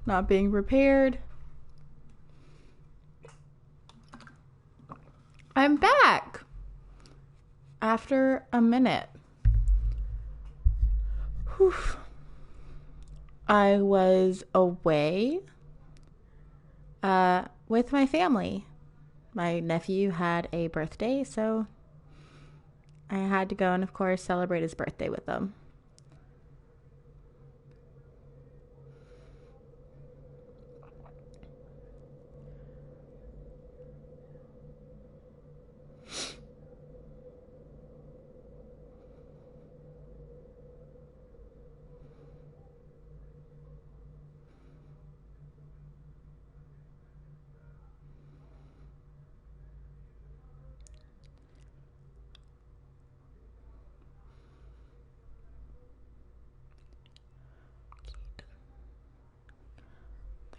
not being repaired. I'm back after a minute. Whew. I was away with my family. My nephew had a birthday, so I had to go and, of course, celebrate his birthday with them.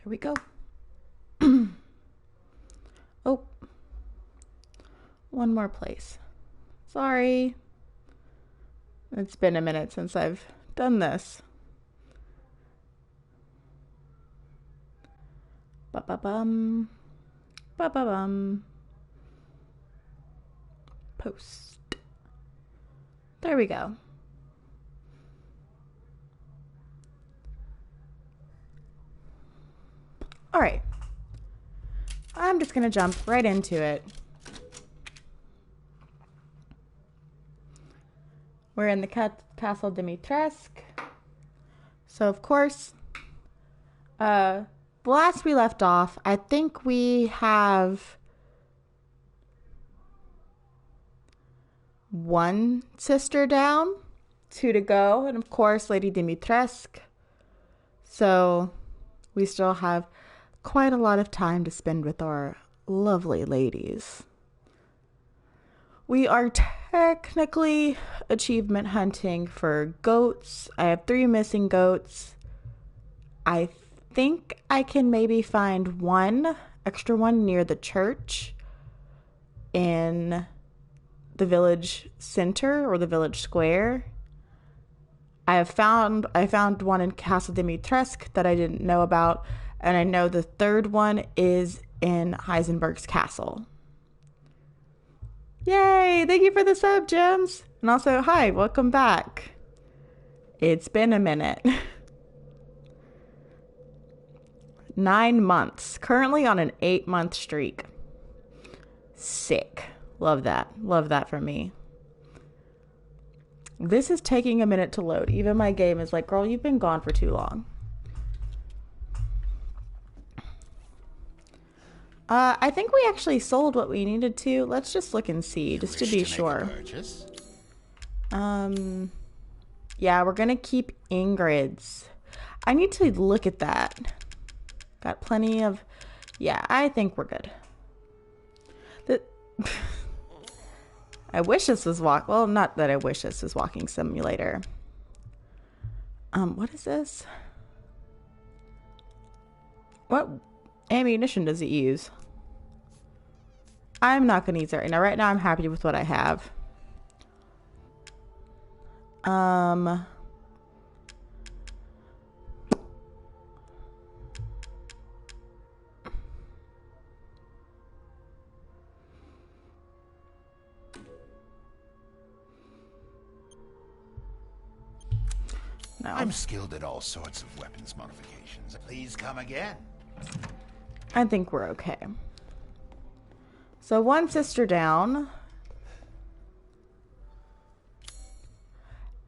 Here we go. Oh, one more place. Sorry. It's been a minute since I've done this. Ba-ba-bum. Ba-ba-bum. Post. There we go. All right. I'm just going to jump right into it. We're in the Castle Dimitrescu. So, of course, the last we left off, I think we have one sister down, 2 to go, and of course, Lady Dimitrescu. So, we still have quite a lot of time to spend with our lovely ladies. We are technically achievement hunting for goats. I have 3 missing goats. I think I can maybe find one extra one near the church in the village center or the village square. I found one in Castle Dimitrescu that I didn't know about. And I know the 3rd one is in Heisenberg's castle. Yay! Thank you for the sub, Gems. And also, hi, welcome back. It's been a minute. 9 months. Currently on an 8-month streak. Sick. Love that. Love that for me. This is taking a minute to load. Even my game is like, girl, you've been gone for too long. I think we actually sold what we needed to. Let's just look and see, just to be sure. Yeah, we're gonna keep Ingrid's. I need to look at that. Got plenty of... Yeah, I think we're good. I wish this was well, not that I wish this was Walking Simulator. What is this? What ammunition does it use? I'm not gonna use it right now. Right now I'm happy with what I have. No. I'm skilled at all sorts of weapons modifications. Please come again. I think we're okay. So 1 sister down.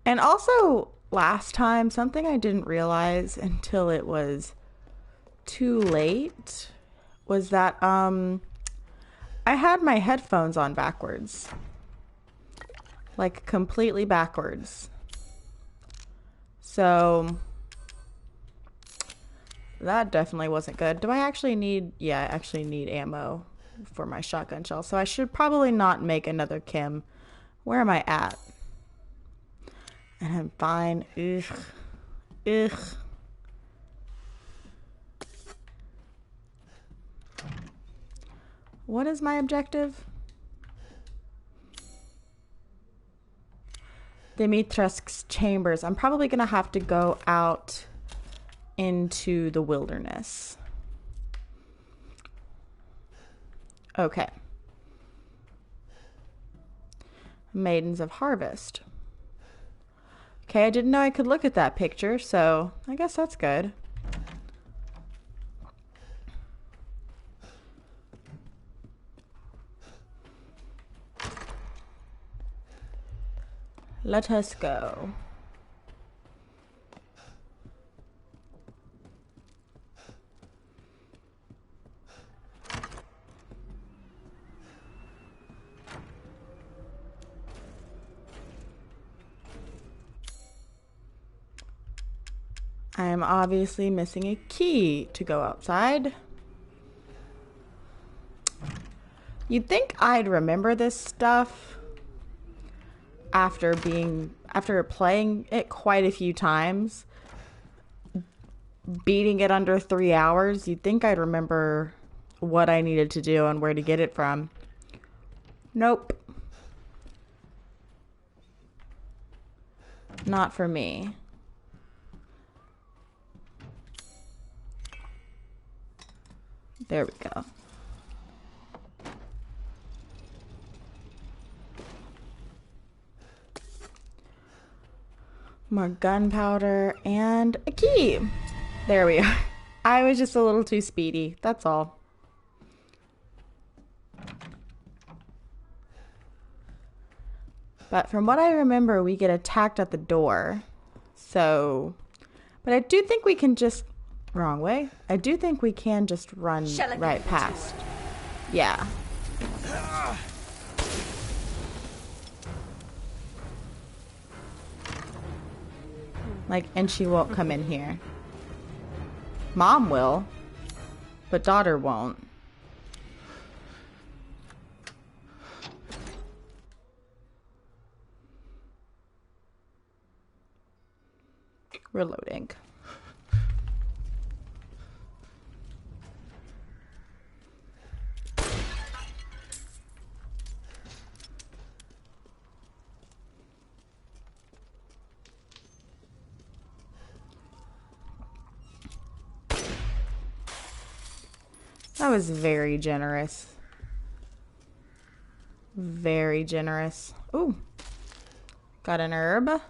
And also last time, something I didn't realize until it was too late was that I had my headphones on backwards. Like completely backwards. So that definitely wasn't good. Do I actually need... Yeah, I actually need ammo for my shotgun shell. So I should probably not make another Kim. Where am I at? And I'm fine. Ugh. Ugh. What is my objective? Dimitrescu's chambers. I'm probably going to have to go out into the wilderness. Okay. Maidens of Harvest. Okay, I didn't know I could look at that picture, so I guess that's good. Let us go. I am obviously missing a key to go outside. You'd think I'd remember this stuff after playing it quite a few times, beating it under 3 hours. You'd think I'd remember what I needed to do and where to get it from. Nope. Not for me. There we go. More gunpowder and a key. There we are. I was just a little too speedy. That's all. But from what I remember, we get attacked at the door. So, but I do think we can just... Wrong way. I do think we can just run right past. Yeah. Like, and she won't come in here. Mom will, but daughter won't. Reloading. That was very generous. Very generous. Ooh. Got an herb.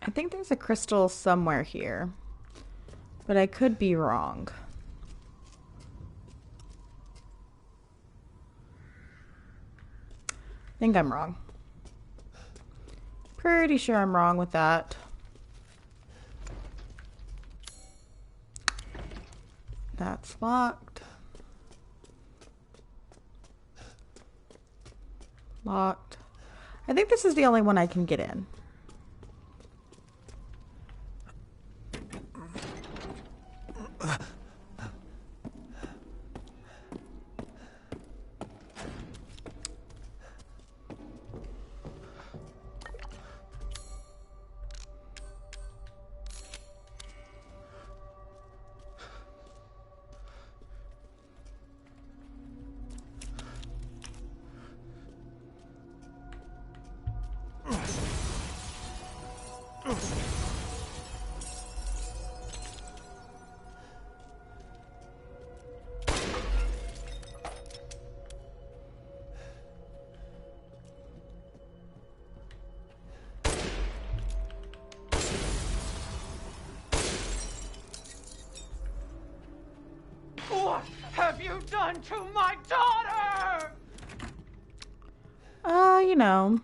I think there's a crystal somewhere here, but I could be wrong. I think I'm wrong. Pretty sure I'm wrong with that. That's locked. Locked. I think this is the only one I can get in. What have you done to my daughter? You know,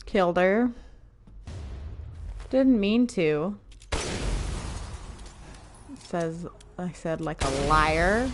killed her. Didn't mean to. Says, I said like a liar.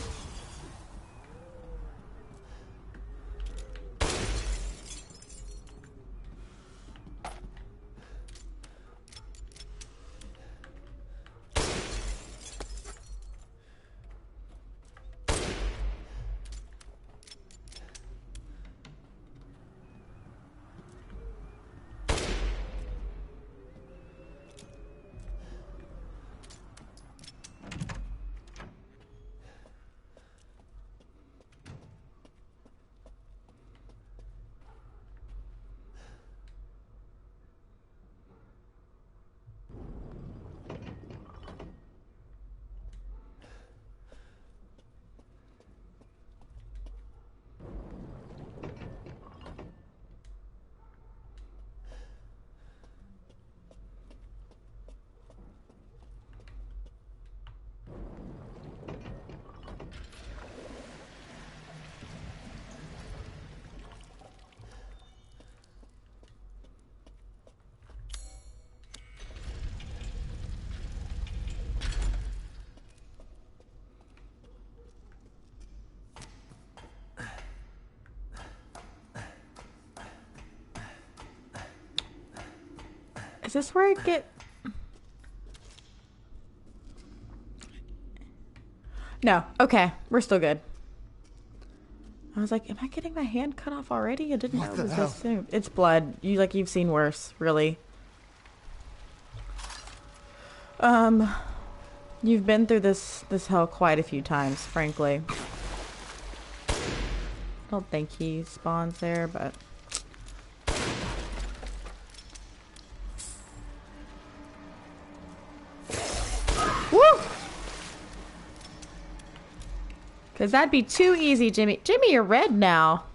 Is this where I get... No. Okay. We're still good. I was like, am I getting my hand cut off already? I didn't know it was this soon. It's blood. You've seen worse, really. You've been through this hell quite a few times, frankly. I don't think he spawns there, but... Woo! Because that'd be too easy, Jimmy. Jimmy, you're red now.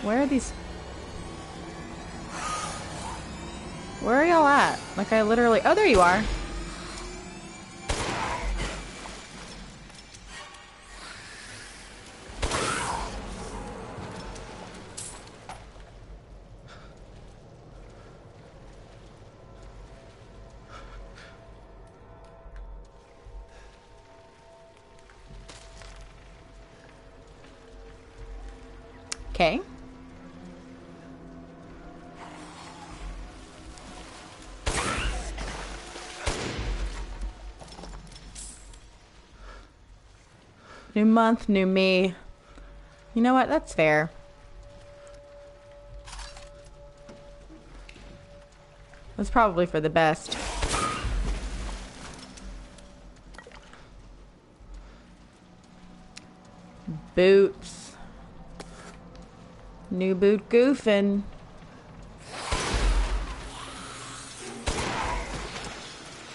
Where are these... Where are y'all at? Like, I literally... Oh, there you are. Okay. New month, new me. You know what? That's fair. That's probably for the best. Boots. New boot goofing.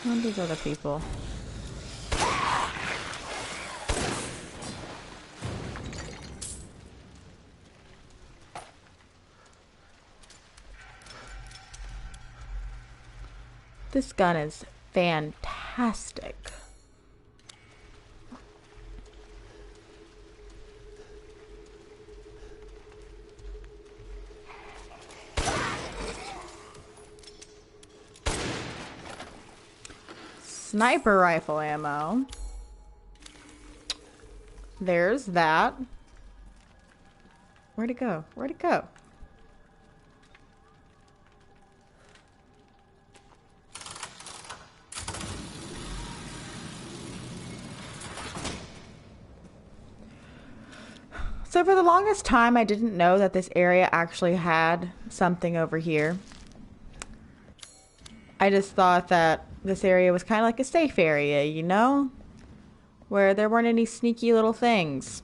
What are these other people? This gun is fantastic. Sniper rifle ammo. There's that. Where'd it go? Where'd it go? So for the longest time, I didn't know that this area actually had something over here. I just thought that this area was kind of like a safe area, you know? Where there weren't any sneaky little things.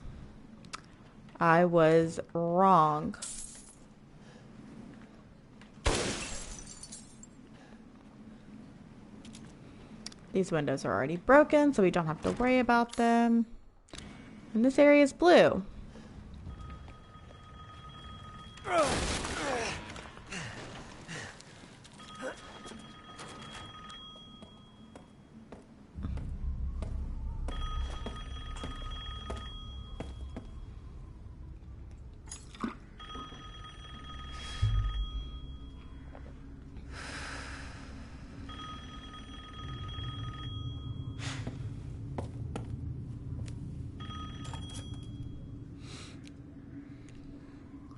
I was wrong. These windows are already broken, so we don't have to worry about them. And this area is blue.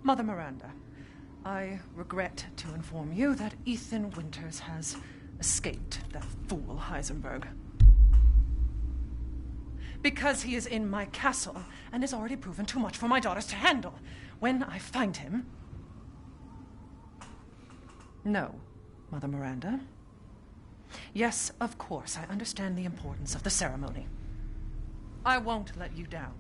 Mother Miranda, I regret to inform you that Ethan Winters has escaped that fool Heisenberg. Because he is in my castle and has already proven too much for my daughters to handle. When I find him... No, Mother Miranda. Yes, of course, I understand the importance of the ceremony. I won't let you down.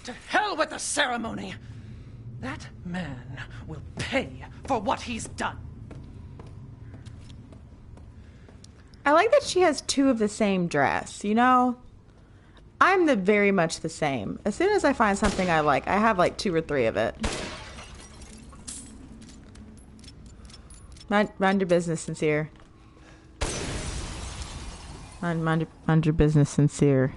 To hell with the ceremony! That man will pay for what he's done. I like that she has two of the same dress, you know? I'm very much the same. As soon as I find something I like, I have like 2 or 3 of it. Mind your business, Sincere. Mind your business, Sincere.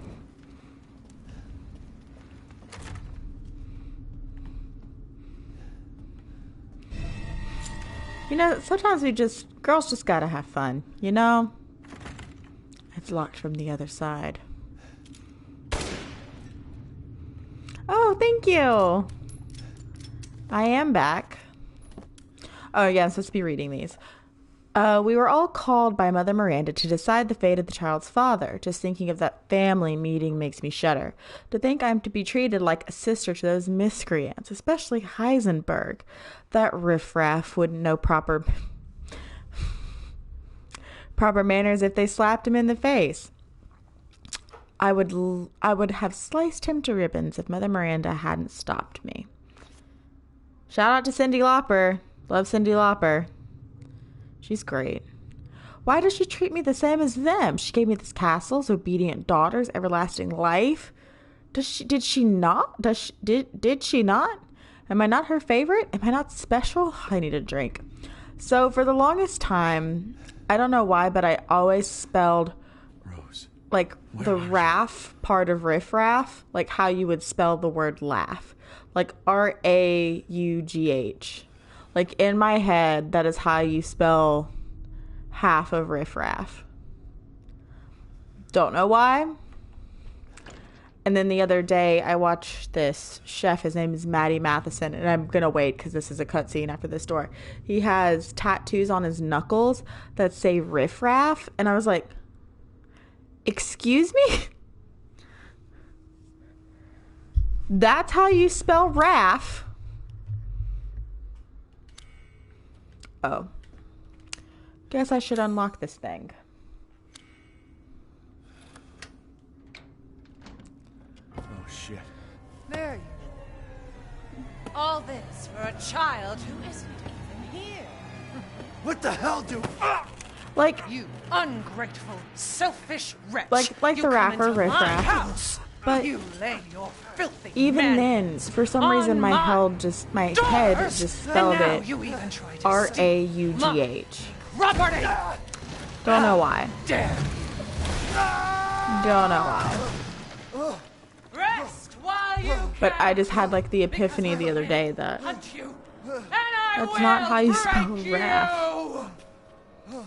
You know, sometimes girls just gotta have fun, you know? It's locked from the other side. Oh, thank you. I am back. Oh, yeah, I'm supposed to be reading these. We were all called by Mother Miranda to decide the fate of the child's father. Just thinking of that family meeting makes me shudder. To think I'm to be treated like a sister to those miscreants, especially Heisenberg. That riffraff wouldn't know proper manners if they slapped him in the face. I would have sliced him to ribbons if Mother Miranda hadn't stopped me. Shout out to Cyndi Lauper. Love Cyndi Lauper. She's great. Why does she treat me the same as them? She gave me these castles, obedient daughters, everlasting life. Did she not? Did she not? Am I not her favorite? Am I not special? I need a drink. So for the longest time, I don't know why, but I always spelled Rose, like the raff part of riffraff, like how you would spell the word laugh, like Raugh. Like in my head, that is how you spell half of riffraff. Don't know why. And then the other day, I watched this chef. His name is Matty Matheson, and I'm gonna wait because this is a cutscene after this door. He has tattoos on his knuckles that say riffraff, and I was like, "Excuse me? That's how you spell raff?" Oh. Guess I should unlock this thing. oh shit. There you are. All this for a child who isn't even here. What the hell do... Like, You ungrateful, selfish wretch. like You the come rapper into Riff my Raff. house. But You lay your filthy even then, mandibles for some on reason, my head doors, just spelled and now it you even try to Raugh. property. Don't know why. Dare Don't know why. rest while you But can. I just had like the epiphany the other day that Hunt you, and I that's will not how you spell break raff. you.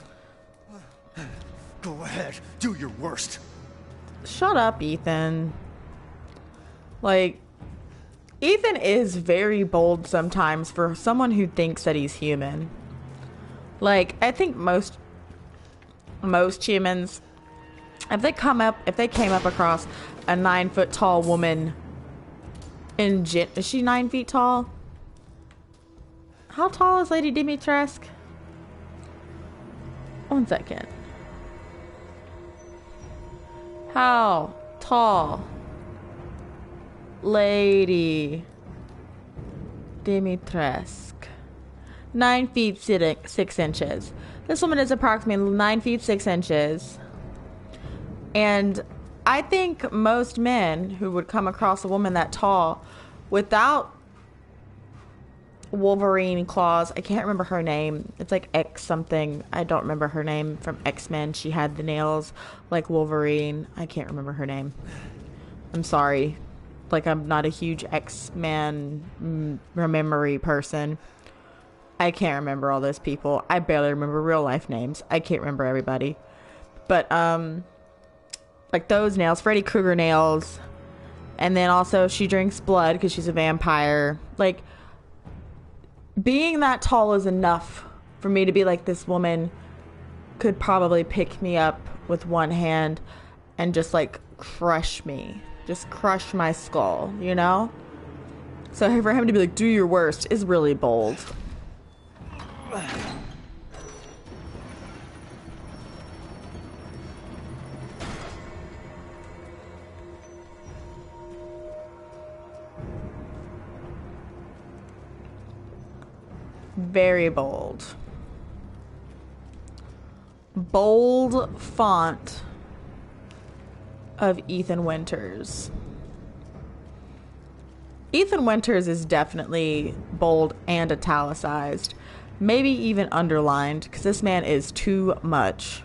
Go ahead, do your worst. Shut up, Ethan. Like, Ethan is very bold sometimes for someone who thinks that he's human. Like, I think most humans, if they came up across a 9-foot tall woman is she 9 feet tall? How tall is Lady Dimitrescu? 1 second. How tall Lady Dimitrescu? 9 feet 6 inches. This woman is approximately 9 feet 6 inches. And I think most men who would come across a woman that tall without Wolverine claws, I can't remember her name. It's like X something. I don't remember her name from X-Men. She had the nails like Wolverine. I can't remember her name. I'm sorry. Like, I'm not a huge X-Men memory person. I can't remember all those people. I barely remember real life names. I can't remember everybody. But, like those nails, Freddy Krueger nails. And then also she drinks blood because she's a vampire. Like, being that tall is enough for me to be like, this woman could probably pick me up with one hand and just like crush me. Just crush my skull, you know? So for him to be like, do your worst is really bold. Very bold. Bold font of Ethan Winters. Ethan Winters is definitely bold and italicized. Maybe even underlined, because this man is too much.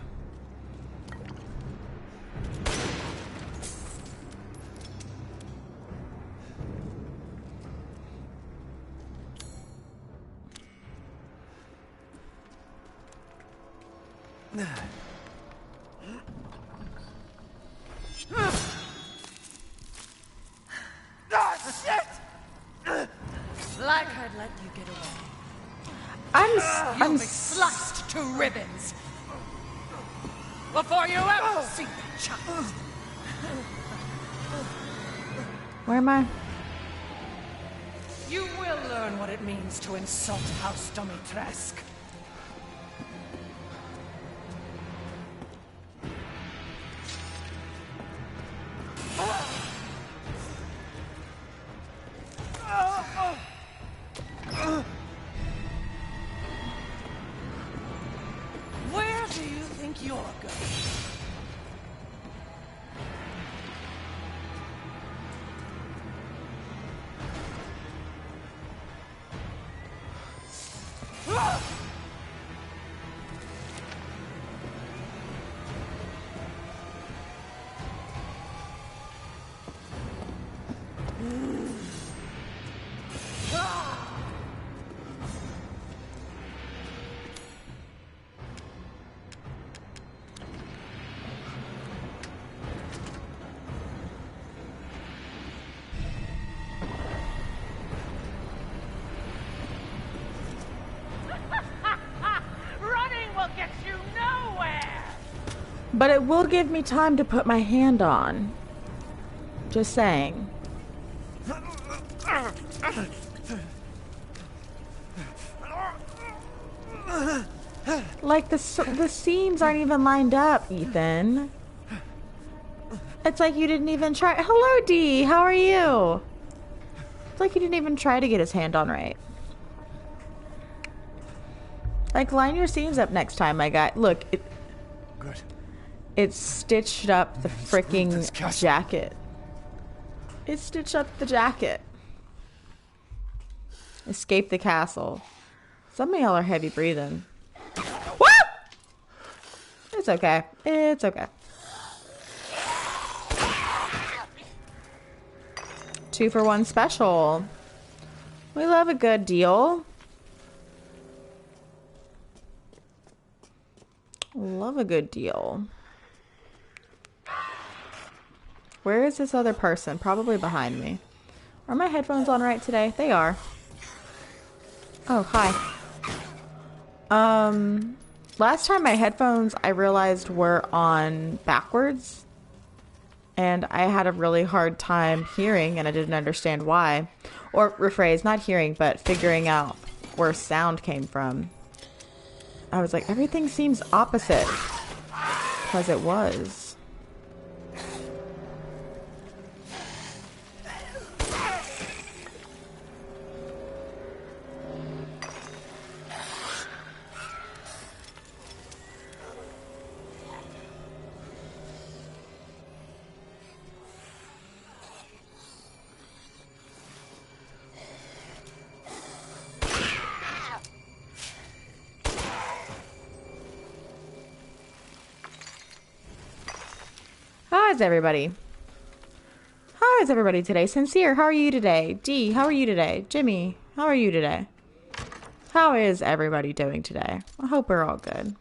Ah, shit! Like I'd let you get away. I'm You'll be sliced to ribbons before you ever see the child. Where am I? You will learn what it means to insult House Domitresk. Where do you think you're going? But it will give me time to put my hand on. Just saying. Like the seams aren't even lined up, Ethan. It's like you didn't even try. Hello, Dee. How are you? It's like you didn't even try to get his hand on right. Like, line your seams up next time, my guy. Look, Good. It stitched up the freaking jacket. It stitched up the jacket. Escape the castle. Some of y'all are heavy breathing. Woo! It's okay. It's okay. 2-for-1 special. We love a good deal. Love a good deal. Where is this other person? Probably behind me. Are my headphones on right today? They are. Oh, hi. Last time my headphones, I realized, were on backwards. And I had a really hard time hearing, and I didn't understand why. Or, rephrase, not hearing, but figuring out where sound came from. I was like, everything seems opposite. Because it was. How's everybody? How is everybody today? Sincere, how are you today? Dee, how are you today? Jimmy, how are you today? How is everybody doing today? I hope we're all good.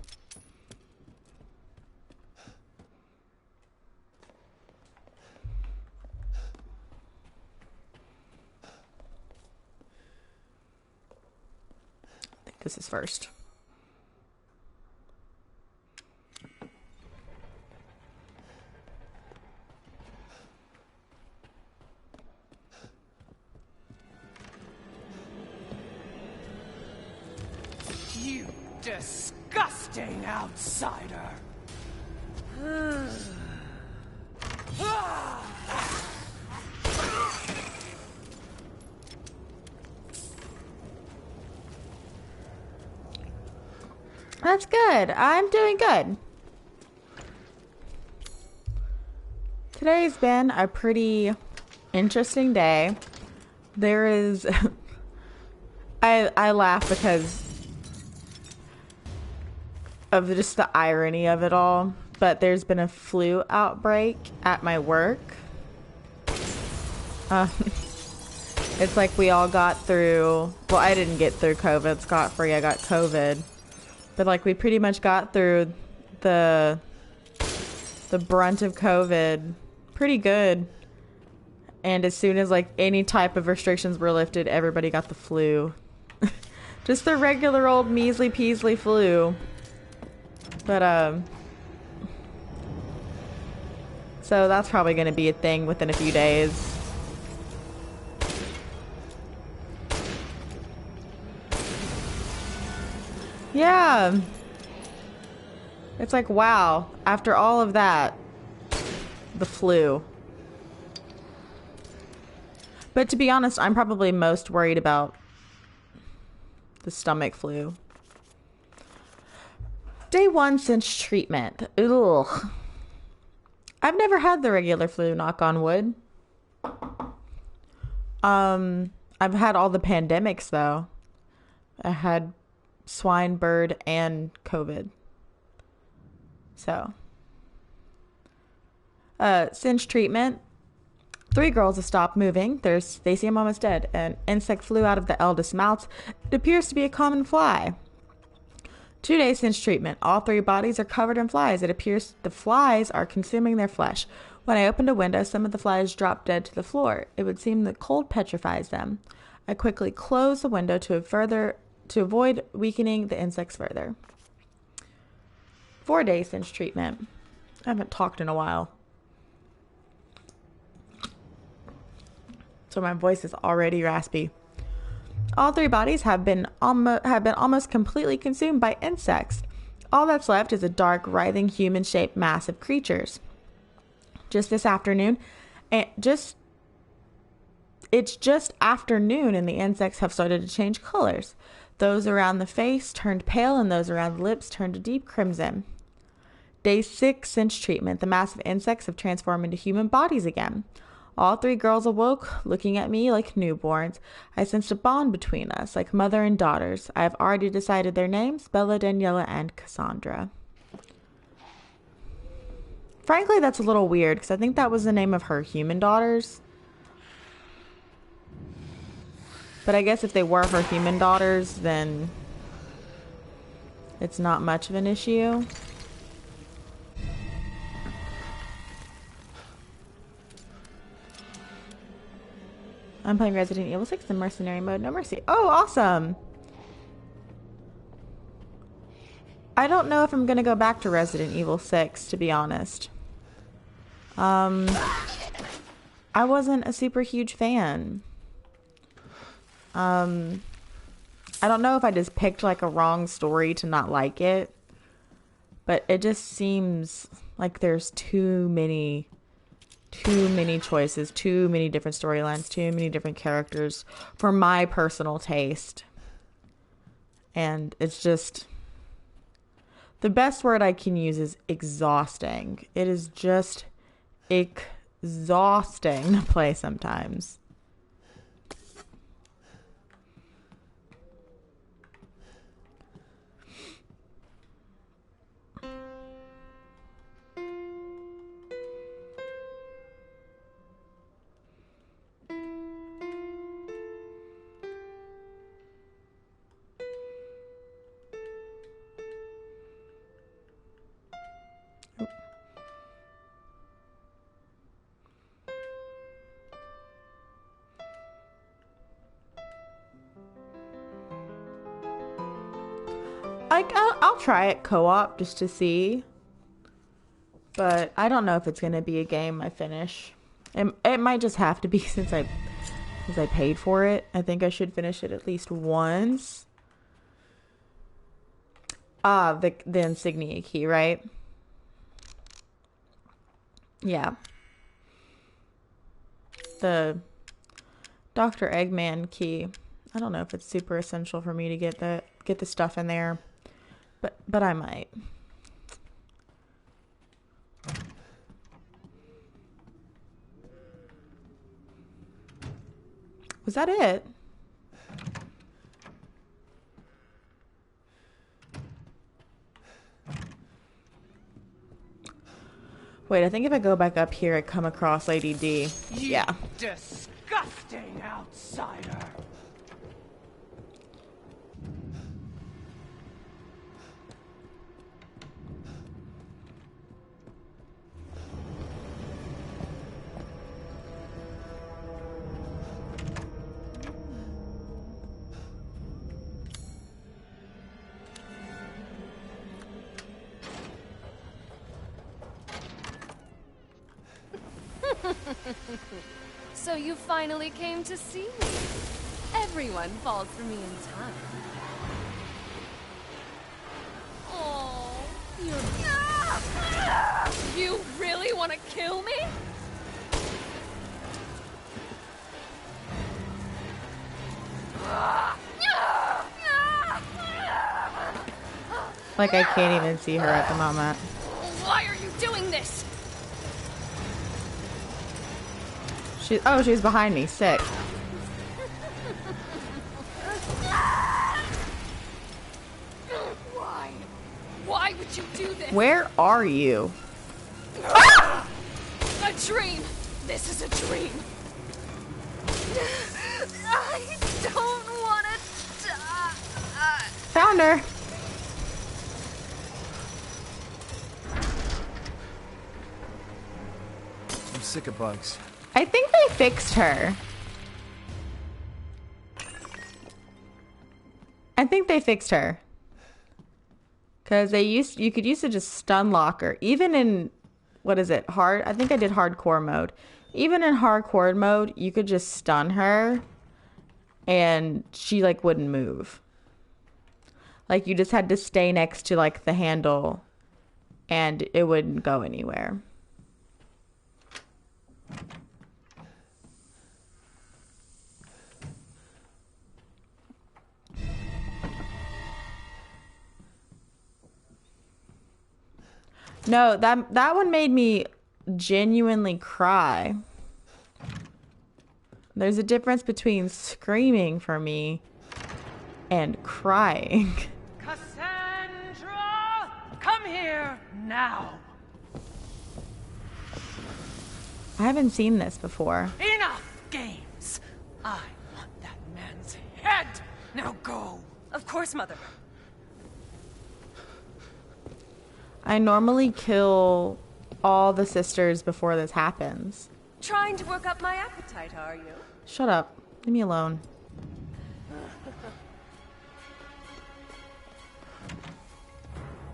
I think this is first. You disgusting outsider! That's good. I'm doing good. Today's been a pretty interesting day. There is... I laugh because of just the irony of it all. But there's been a flu outbreak at my work. It's like we all got through... Well, I didn't get through COVID scot-free. I got COVID. But like we pretty much got through the brunt of COVID pretty good. And as soon as like any type of restrictions were lifted, everybody got the flu. Just the regular old measly peasly flu. But so that's probably going to be a thing within a few days. Yeah. It's like, wow, after all of that, the flu. But to be honest, I'm probably most worried about the stomach flu. Day 1 since treatment. Ugh. I've never had the regular flu, knock on wood. I've had all the pandemics though. I had swine, bird, and COVID. So, since treatment, 3 girls have stopped moving. They see a mom is dead. An insect flew out of the eldest mouth. It appears to be a common fly. 2 days since treatment, all 3 bodies are covered in flies. It appears the flies are consuming their flesh. When I opened a window, some of the flies dropped dead to the floor. It would seem the cold petrifies them. I quickly closed the window to avoid weakening the insects further. 4 days since treatment. I haven't talked in a while, so my voice is already raspy. All 3 bodies have been almost completely consumed by insects. All that's left is a dark, writhing, human-shaped mass of creatures. Just this afternoon, it's just afternoon, and the insects have started to change colors. Those around the face turned pale, and those around the lips turned a deep crimson. Day 6 since treatment, the mass of insects have transformed into human bodies again. All 3 girls awoke, looking at me like newborns. I sensed a bond between us, like mother and daughters. I have already decided their names, Bella, Daniela, and Cassandra. Frankly, that's a little weird, because I think that was the name of her human daughters. But I guess if they were her human daughters, then it's not much of an issue. I'm playing Resident Evil 6 in Mercenary Mode, no mercy. Oh, awesome! I don't know if I'm gonna go back to Resident Evil 6, to be honest. I wasn't a super huge fan. I don't know if I just picked like a wrong story to not like it, but it just seems like there's too many choices, too many different storylines, too many different characters for my personal taste. And it's just, the best word I can use is exhausting. It is just exhausting to play sometimes. I'll try it co-op just to see, but I don't know if it's gonna be a game I finish. It might just have to be since I paid for it. I think I should finish it at least once. The insignia key, right? Yeah. The Dr. Eggman key. I don't know if it's super essential for me to get the stuff in there, but I might. Was that it? Wait, I think if I go back up here, I come across Lady D. Yeah. Disgusting outsider. So you finally came to see me. Everyone falls for me in time. Oh, you really want to kill me? Like, I can't even see her at the moment. Why are you doing this? She's behind me. Sick. Why? Why would you do this? Where are you? A dream. This is a dream. I don't want to die. Found her. I'm sick of bugs. I think they fixed her. I think they fixed her. Cause you could use to just stun lock her. Even in, what is it? I think I did hardcore mode. Even in hardcore mode, you could just stun her and she like wouldn't move. Like you just had to stay next to like the handle and it wouldn't go anywhere. No, that one made me genuinely cry. There's a difference between screaming for me and crying. Cassandra! Come here now! I haven't seen this before. Enough games! I want that man's head! Now go! Of course, Mother. I normally kill all the sisters before this happens. Trying to work up my appetite, are you? Shut up. Leave me alone.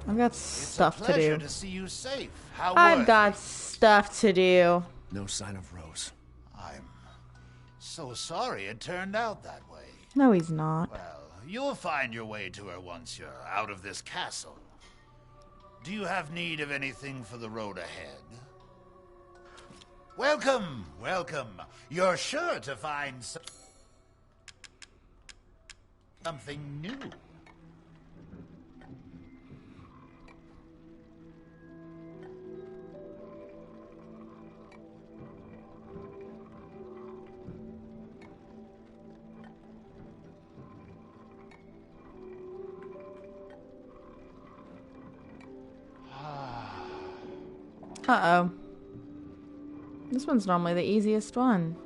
I've got stuff to do. To see you safe. How I've got stuff to do. No sign of Rose. I'm so sorry it turned out that way. No, he's not. Well, you'll find your way to her once you're out of this castle. Do you have need of anything for the road ahead? Welcome, welcome. You're sure to find something new. Uh-oh. This one's normally the easiest one.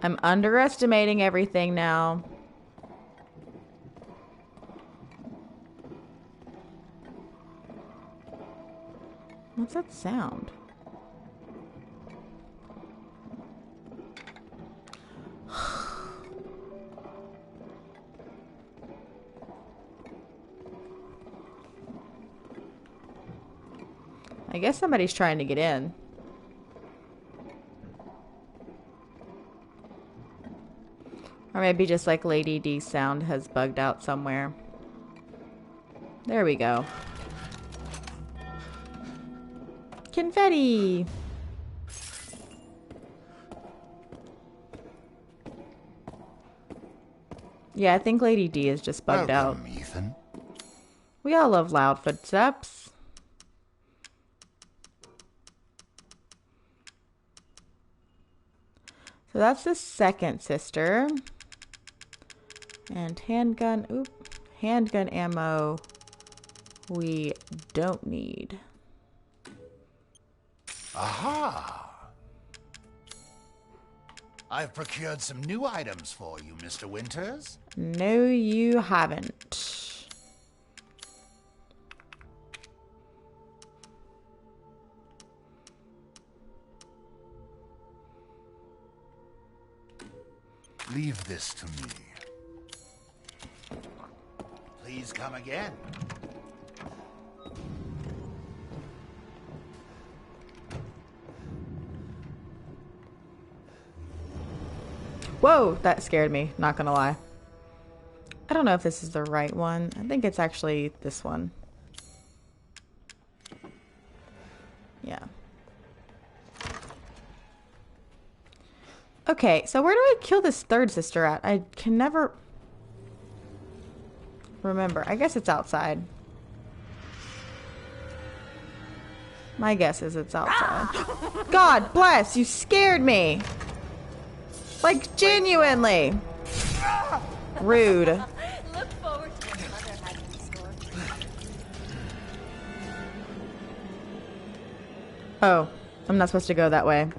I'm underestimating everything now. What's that sound? I guess somebody's trying to get in. Or maybe just like Lady D's sound has bugged out somewhere. There we go. Confetti! Yeah, I think Lady D is just bugged out. Ethan. We all love loud footsteps. So that's the second sister. And handgun ammo we don't need. Aha! I've procured some new items for you, Mr. Winters. No, you haven't. Leave this to me. Please come again. Whoa, that scared me, not gonna lie. I don't know if this is the right one. I think it's actually this one. Yeah. Okay, so where do I kill this third sister at? I can never remember. I guess it's outside. My guess is it's outside. God bless, you scared me. Like, genuinely. Rude. Look forward to what Mother has in store. Oh, I'm not supposed to go that way.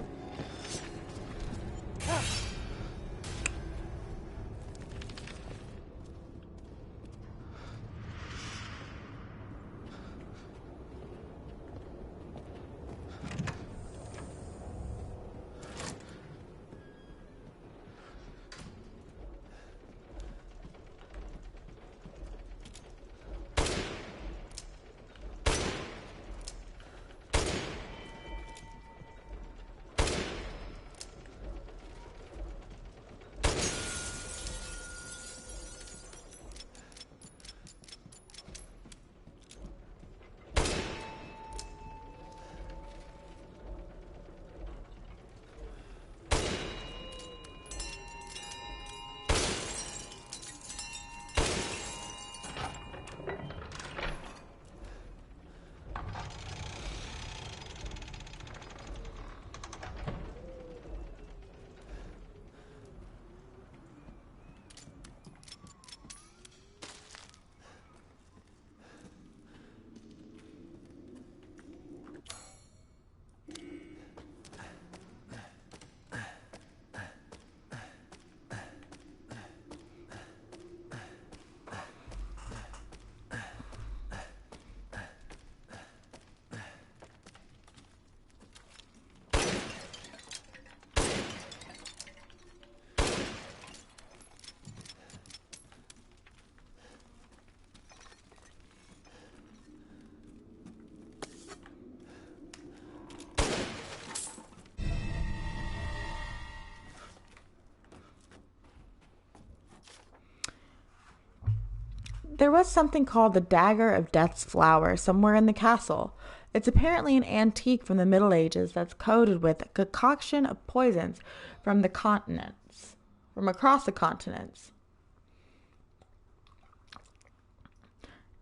There was something called the Dagger of Death's Flower somewhere in the castle. It's apparently an antique from the Middle Ages that's coated with a concoction of poisons from the continents, from across the continents.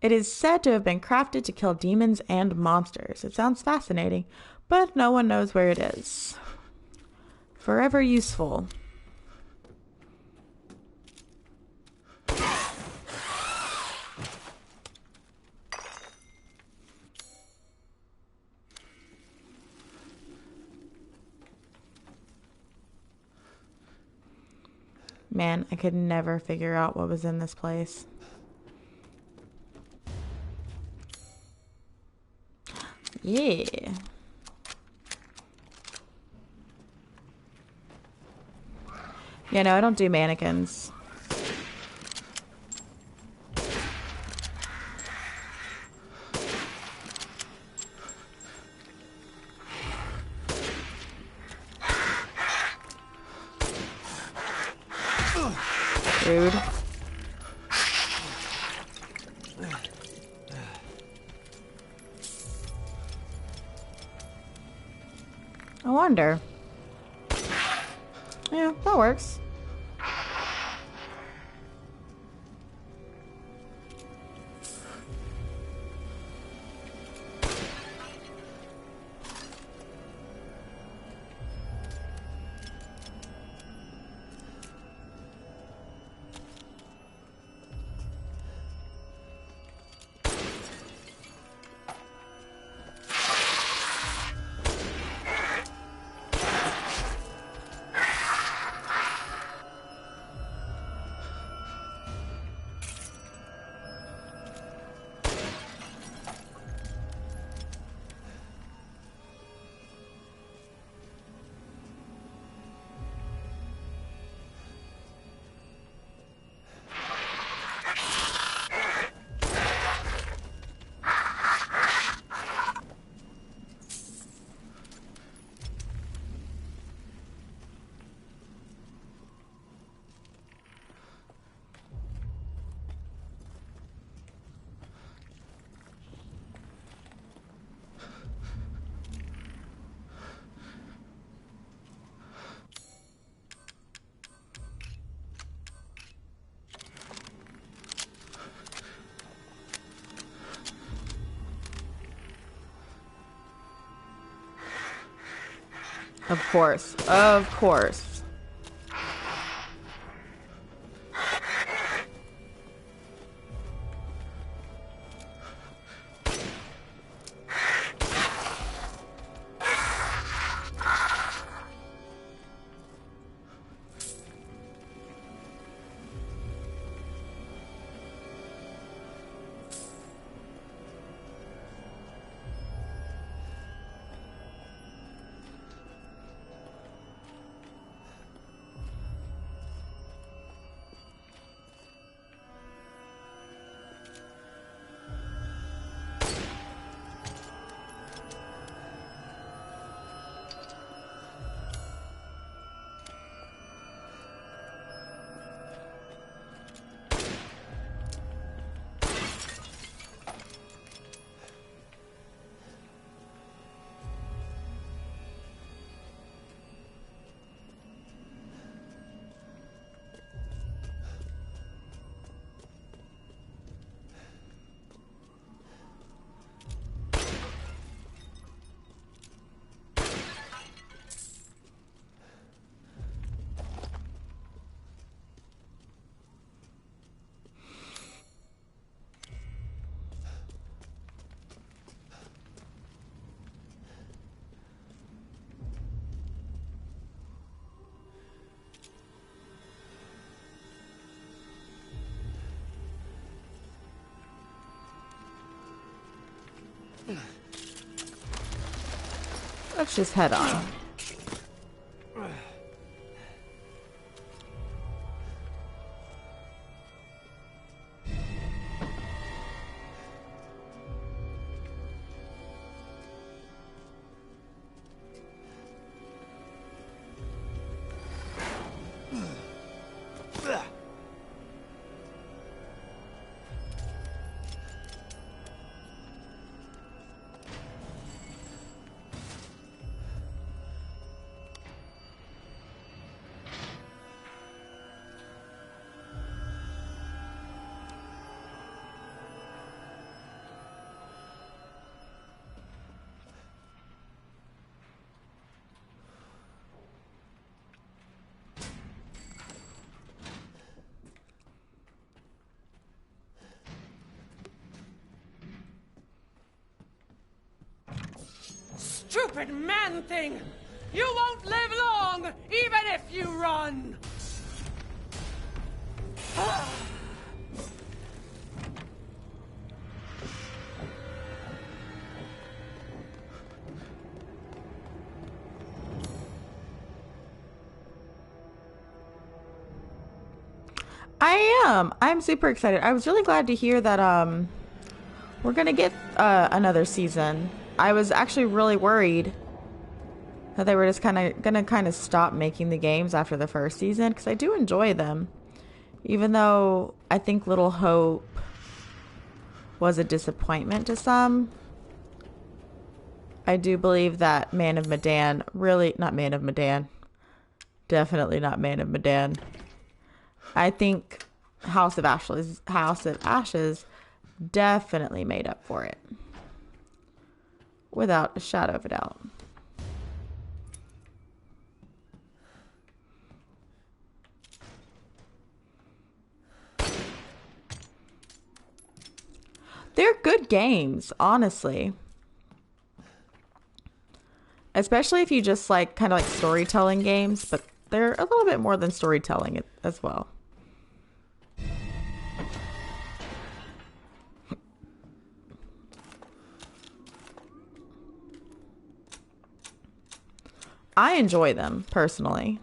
It is said to have been crafted to kill demons and monsters. It sounds fascinating, but no one knows where it is. Forever useful. Man, I could never figure out what was in this place. Yeah. Yeah, no, I don't do mannequins. Rude. I wonder. Yeah, that works. Of course. Of course. Let's just head on. Stupid man thing! You won't live long, even if you run! I am. I'm super excited. I was really glad to hear that we're gonna get another season. I was actually really worried that they were just gonna stop making the games after the first season, because I do enjoy them, even though I think Little Hope was a disappointment to some. I do believe that Man of Medan, definitely not Man of Medan. I think House of Ashes definitely made up for it, without a shadow of a doubt. They're good games, honestly. Especially if you just like kind of like storytelling games, but they're a little bit more than storytelling as well. I enjoy them personally.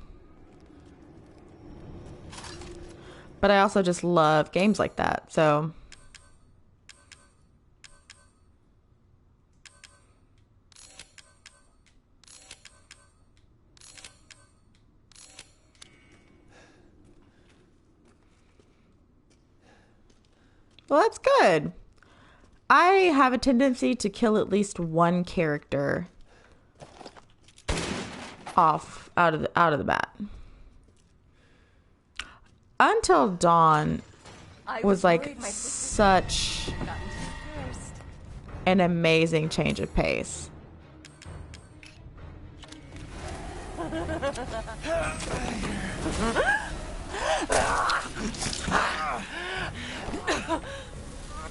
But I also just love games like that, so well, that's good. I have a tendency to kill at least one character off out of the bat. Until Dawn was like such an amazing change of pace.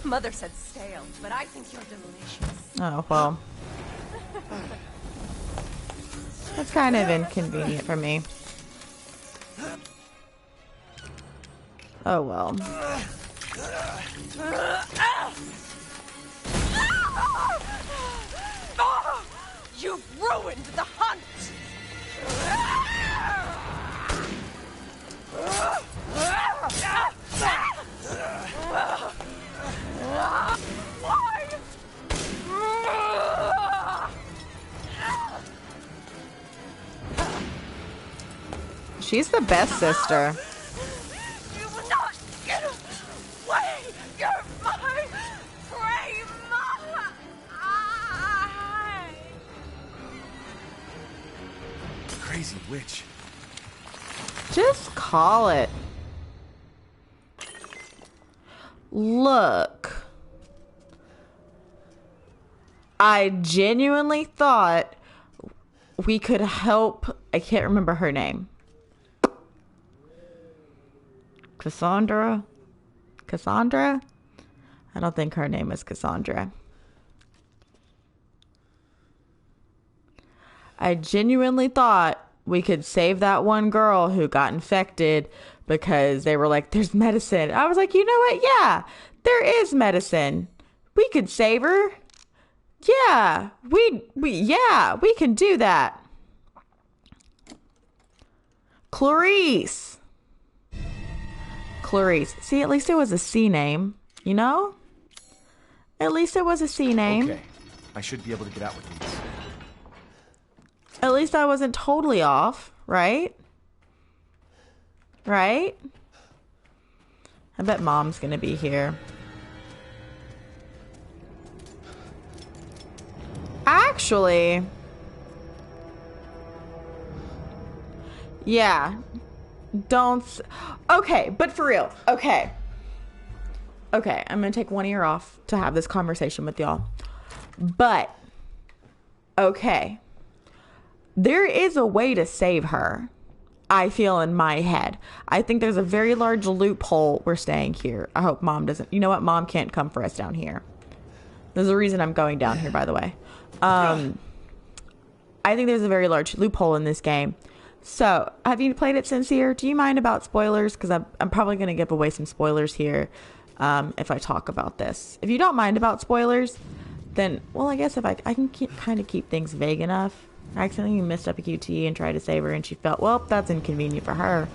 Mother said stale, but I think you're delicious. Oh, well. That's kind of inconvenient for me. Oh, well. You've ruined the hunt! Why? She's the best sister. You will not get away! You're my prey! Crazy witch. Just call it. Look. I genuinely thought we could help. I can't remember her name. Cassandra? Cassandra? I don't think her name is Cassandra. I genuinely thought we could save that one girl who got infected because they were like, there's medicine. I was like, you know what? Yeah, there is medicine. We could save her. Yeah, we can do that. Clarice. See, at least it was a C name, you know? At least it was a C name. Okay, I should be able to get out with these. At least I wasn't totally off, right? Right? I bet Mom's gonna be here. Actually, yeah. Okay, but for real. Okay, I'm gonna take one ear off to have this conversation with y'all. But, okay. There is a way to save her, I feel, in my head. I think there's a very large loophole. We're staying here. I hope Mom doesn't. You know what? Mom can't come for us down here. There's a reason I'm going down here, by the way. I think there's a very large loophole in this game. So, have you played it, Sincere? Do you mind about spoilers? Because I'm probably going to give away some spoilers here if I talk about this. If you don't mind about spoilers, then, well, I guess if I can kind of keep things vague enough. I accidentally messed up a QT and tried to save her, and she felt, well, that's inconvenient for her.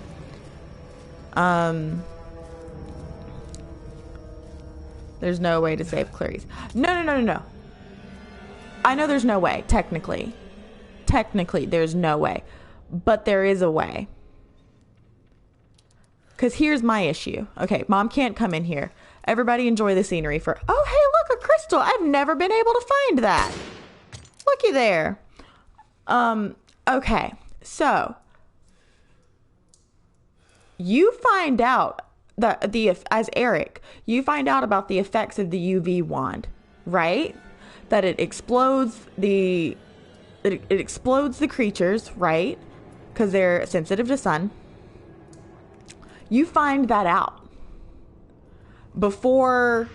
There's no way to save Clarice. No. I know there's no way, technically. Technically, there's no way. But there is a way. Because here's my issue. Okay, Mom can't come in here. Everybody enjoy the scenery for... Oh, hey, look, a crystal. I've never been able to find that. Looky there. Okay, so you find out that as Eric, you find out about the effects of the UV wand, right? That it explodes it explodes the creatures, right? Because they're sensitive to sun. You find that out before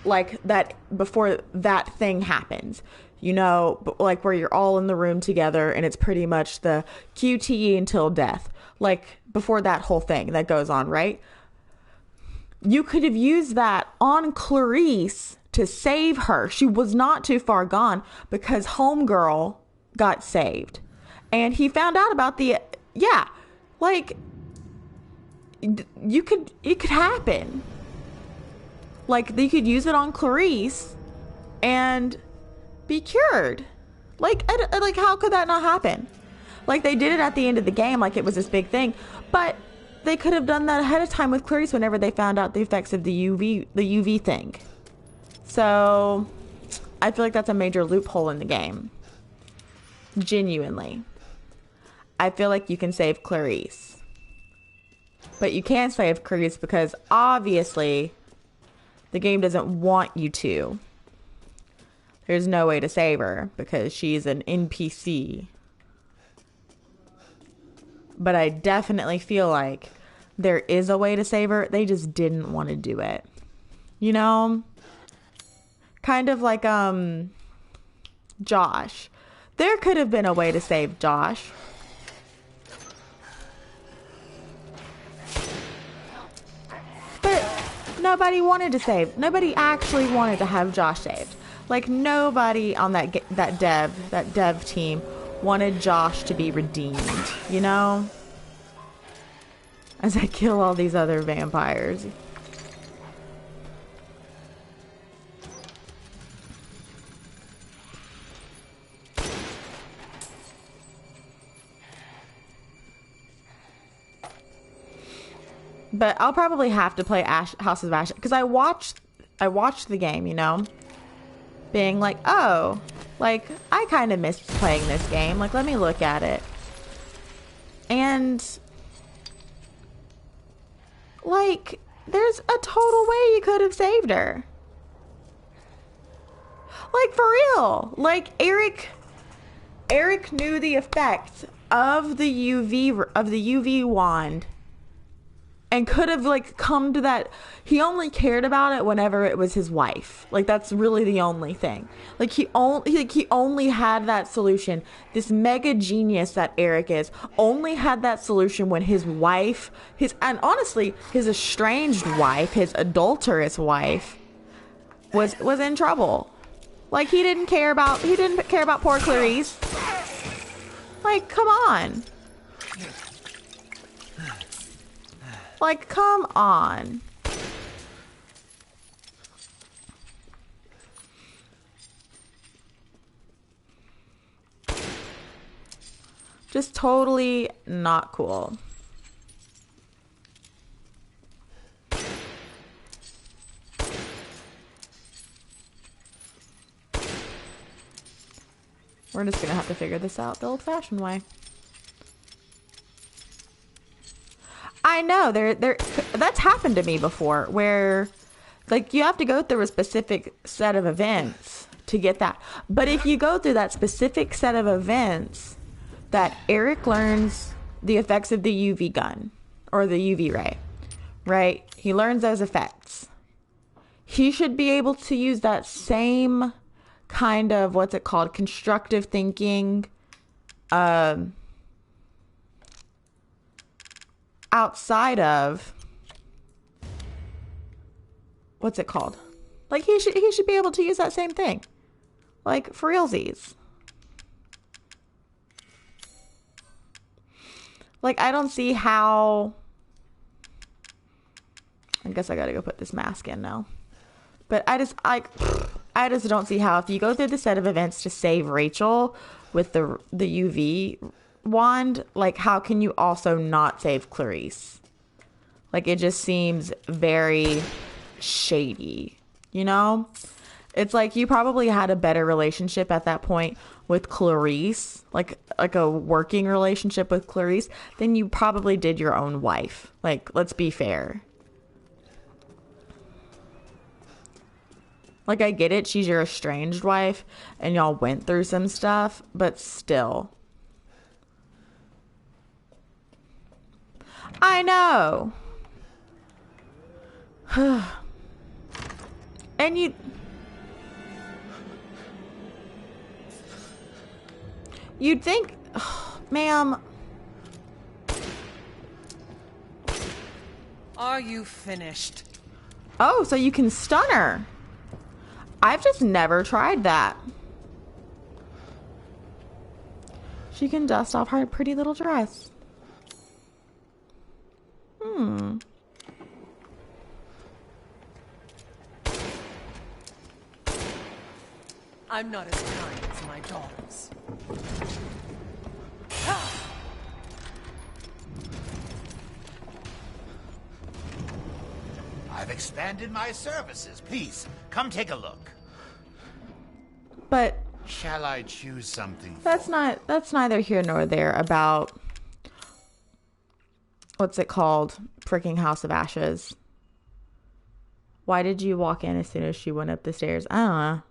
that thing happens. You know, like where you're all in the room together and it's pretty much the QTE until death. Like before that whole thing that goes on, right? You could have used that on Clarice to save her. She was not too far gone because Homegirl got saved. And he found out about it could happen. Like they could use it on Clarice and be cured. Like how could that not happen? Like they did it at the end of the game, like it was this big thing, but they could have done that ahead of time with Clarice whenever they found out the effects of the UV thing. So I feel like that's a major loophole in the game. Genuinely, I feel like you can save Clarice, but you can't save Clarice because obviously the game doesn't want you to. There's no way to save her because she's an NPC. but I definitely feel like there is a way to save her. They just didn't want to do it. You know? Kind of like Josh. There could have been a way to save Josh. But nobody wanted to save. Nobody actually wanted to have Josh saved. Like nobody on that dev team wanted Josh to be redeemed, you know? As I kill all these other vampires. But I'll probably have to play House of Ashes because I watched the game, you know, being like, oh, like I kind of missed playing this game. Like, let me look at it. And like, there's a total way you could have saved her. Like, for real. Like, Eric knew the effect of the UV wand. And could have like come to that. He only cared about it whenever it was his wife. Like that's really the only thing. Like he only had that solution. This mega genius that Eric is only had that solution when his wife, and honestly his estranged wife, his adulterous wife, was in trouble. Like he didn't care about poor Clarice. Like come on. Like, come on. Just totally not cool. We're just gonna have to figure this out the old-fashioned way. I know that's happened to me before where like you have to go through a specific set of events to get that. But if you go through that specific set of events that Eric learns the effects of the UV gun or the UV ray, right? He learns those effects. He should be able to use that same kind of, what's it called? Constructive thinking, outside of what's it called? Like he should be able to use that same thing. Like for realsies. Like I don't see how. I guess I gotta go put this mask in now. But I just don't see how if you go through the set of events to save Rachel with the UV wand, like how can you also not save Clarice? Like it just seems very shady, you know? It's like you probably had a better relationship at that point with Clarice, like a working relationship with Clarice, than you probably did your own wife. Like, let's be fair. Like I get it, she's your estranged wife and y'all went through some stuff, but still. I know. And you'd think, ma'am. Are you finished? Oh, so you can stun her. I've just never tried that. She can dust off her pretty little dress. I'm not as kind as my daughters. I've expanded my services. Please, come take a look. But shall I choose something? That's neither here nor there about what's it called? Freaking House of Ashes. Why did you walk in as soon as she went up the stairs? I don't know.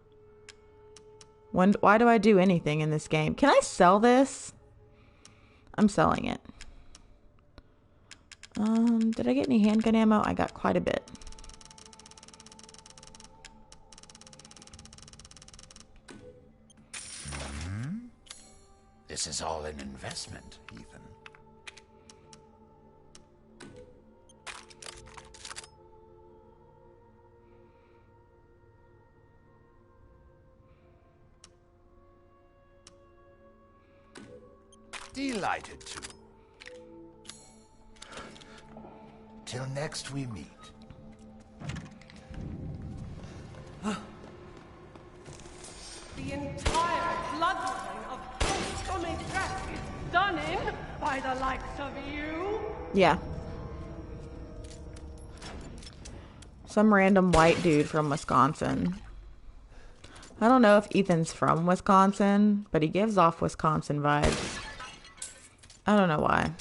Why do I do anything in this game? Can I sell this? I'm selling it. Did I get any handgun ammo? I got quite a bit. This is all an investment, Ethan. Delighted to. Till next we meet. The entire bloodline of Homecoming Draft is done in by the likes of you. Yeah. Some random white dude from Wisconsin. I don't know if Ethan's from Wisconsin, but he gives off Wisconsin vibes. I don't know why.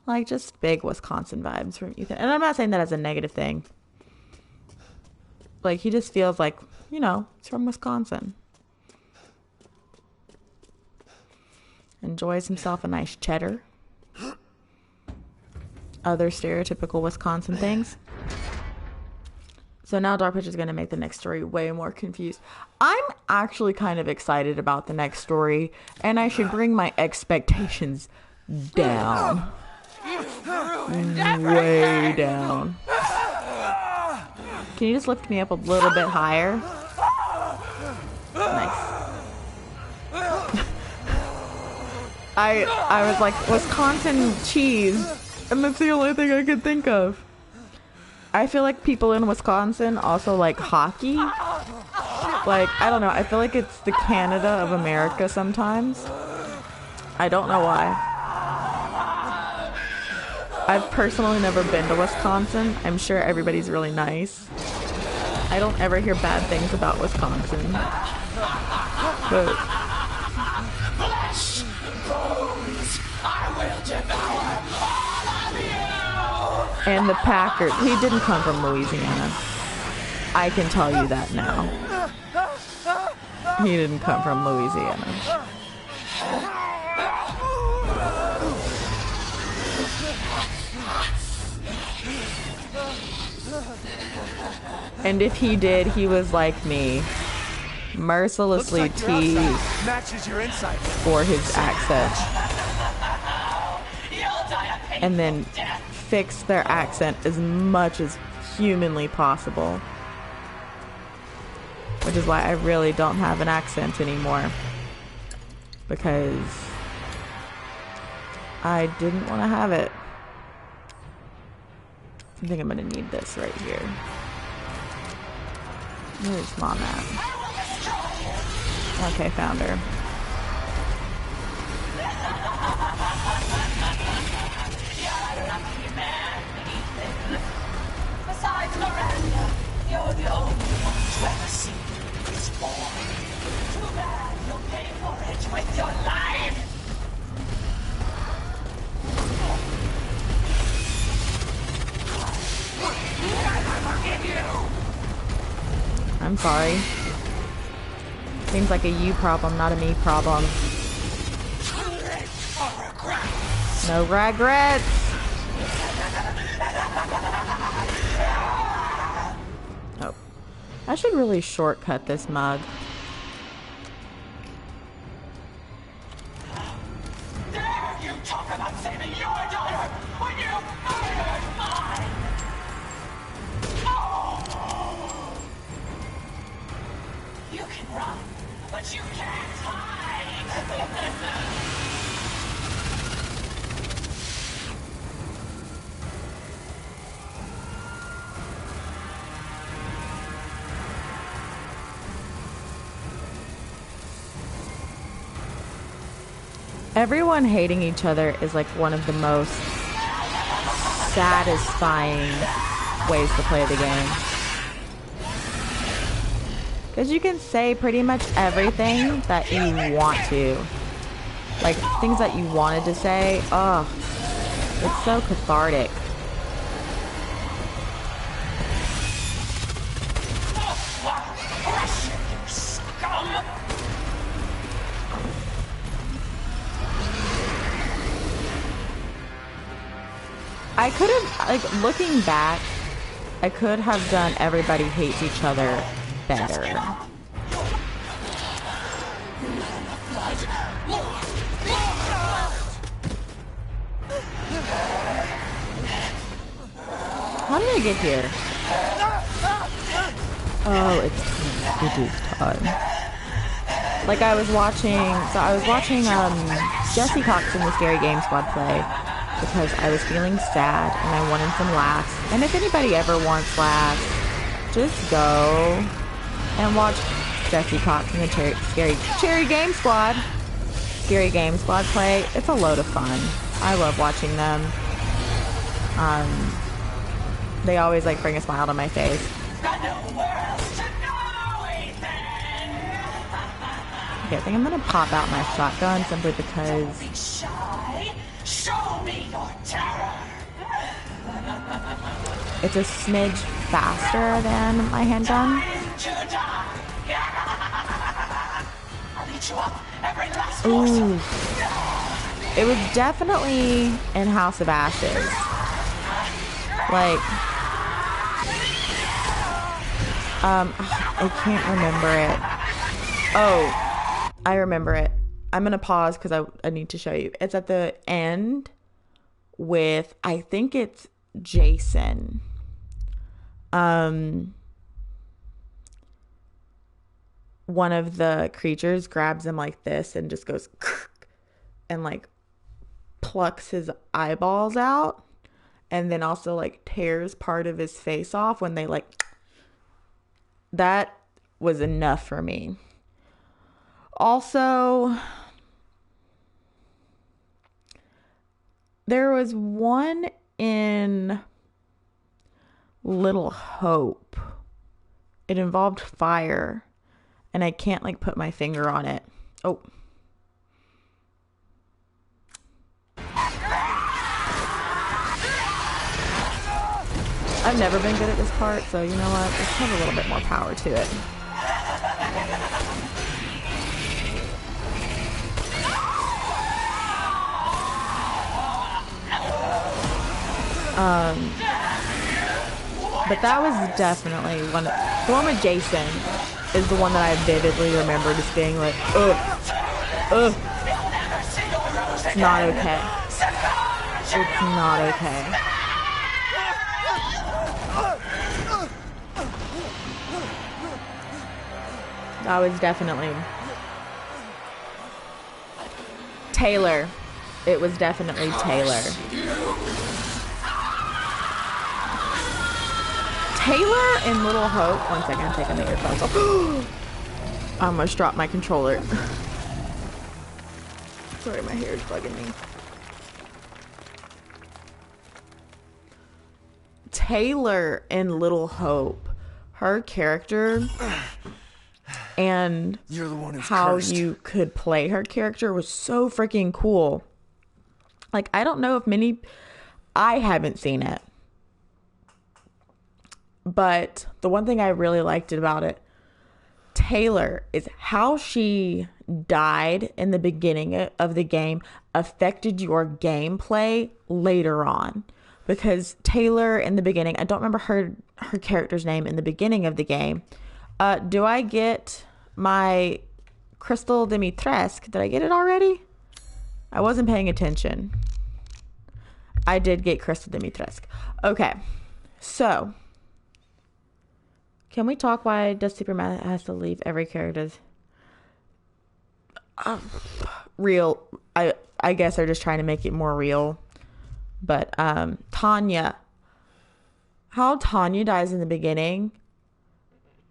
Like, just big Wisconsin vibes from Ethan. And I'm not saying that as a negative thing. Like, he just feels like, you know, he's from Wisconsin. Enjoys himself a nice cheddar. Other stereotypical Wisconsin things. So now Dark Picture is going to make the next story way more confused. I'm actually kind of excited about the next story, and I should bring my expectations down. Way down. Can you just lift me up a little bit higher? Nice. I was like, Wisconsin cheese, and that's the only thing I could think of. I feel like people in Wisconsin also like hockey. Like, I don't know. I feel like it's the Canada of America sometimes. I don't know why. I've personally never been to Wisconsin. I'm sure everybody's really nice. I don't ever hear bad things about Wisconsin. But and the Packers, he didn't come from Louisiana. I can tell you that now. He didn't come from Louisiana. And if he did, he was like me, mercilessly teased matches your insight for his accent, and then fix their accent as much as humanly possible. Which is why I really don't have an accent anymore, because I didn't want to have it. I think I'm gonna need this right here. Where's Mom at? Okay, found her. Besides Miranda, you're the only one to ever see this boy. Too bad you'll pay for it with your life. I'm sorry. Seems like a you problem, not a me problem. No regrets. Oh. I should really shortcut this mug. Dare you talk about saving your daughter when you murdered mine? Oh! You can run, but you can't hide. Everyone hating each other is like one of the most satisfying ways to play the game. Because you can say pretty much everything that you want to. Like, things that you wanted to say. Oh, it's so cathartic. I could have, like, looking back, I could have done Everybody Hates Each Other better. How did I get here? Oh, it is time. Like I was watching Jesse Cox in the Scary Game Squad play because I was feeling sad and I wanted some laughs. And if anybody ever wants laughs, just go and watch Jesse Cox in the Scary Game Squad play. It's a load of fun. I love watching them. They always like bring a smile to my face. Okay, I think I'm gonna pop out my shotgun simply because. Be shy. Show me your terror. It's a smidge faster than my handgun. Ooh. It was definitely in House of Ashes. Like, I can't remember it. Oh. I remember it. I'm going to pause because I need to show you. It's at the end with, I think it's Jason. One of the creatures grabs him like this and just goes and like plucks his eyeballs out and then also like tears part of his face off when they like, that was enough for me. Also, there was one in Little Hope. It involved fire, and I can't like put my finger on it. Oh. I've never been good at this part, so you know what? Let's have a little bit more power to it. But that was definitely one. The one with Jason is the one that I vividly remember just being like, ugh, it's not okay. It's not okay. That was definitely Taylor. It was definitely Taylor. Taylor in Little Hope. One second, I'm taking the earphones off. I almost dropped my controller. Sorry, my hair is bugging me. Taylor in Little Hope, her character and You're the one who's how cursed. you could play her character was so freaking cool. Like, I don't know if I haven't seen it. But the one thing I really liked about it, Taylor, is how she died in the beginning of the game affected your gameplay later on. Because Taylor in the beginning, I don't remember her character's name in the beginning of the game. Do I get my Crystal Dimitrescu? Did I get it already? I wasn't paying attention. I did get Crystal Dimitrescu. Okay, so can we talk why does Superman has to leave every character's real? I guess they're just trying to make it more real. But Tanya, how Tanya dies in the beginning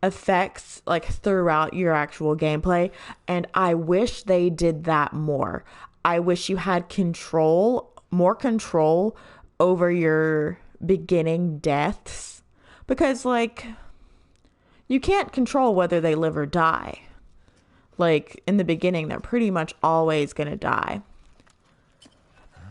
affects like throughout your actual gameplay, and I wish they did that more. I wish you had more control over your beginning deaths, because like you can't control whether they live or die. Like in the beginning, they're pretty much always gonna die.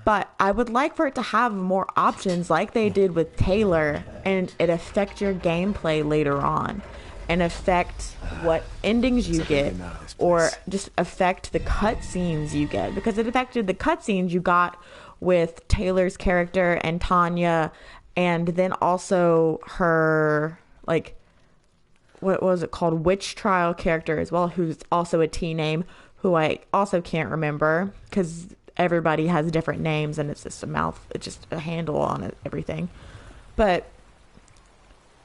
But I would like for it to have more options like they did with Taylor, and it affect your gameplay later on and affect what endings you get, or just affect the cutscenes you get, because it affected the cutscenes you got with Taylor's character and Tanya, and then also her, like, what was it called? Witch Trial character as well, who's also a T name, who I also can't remember because everybody has different names and it's just it's just a handle on it, everything. But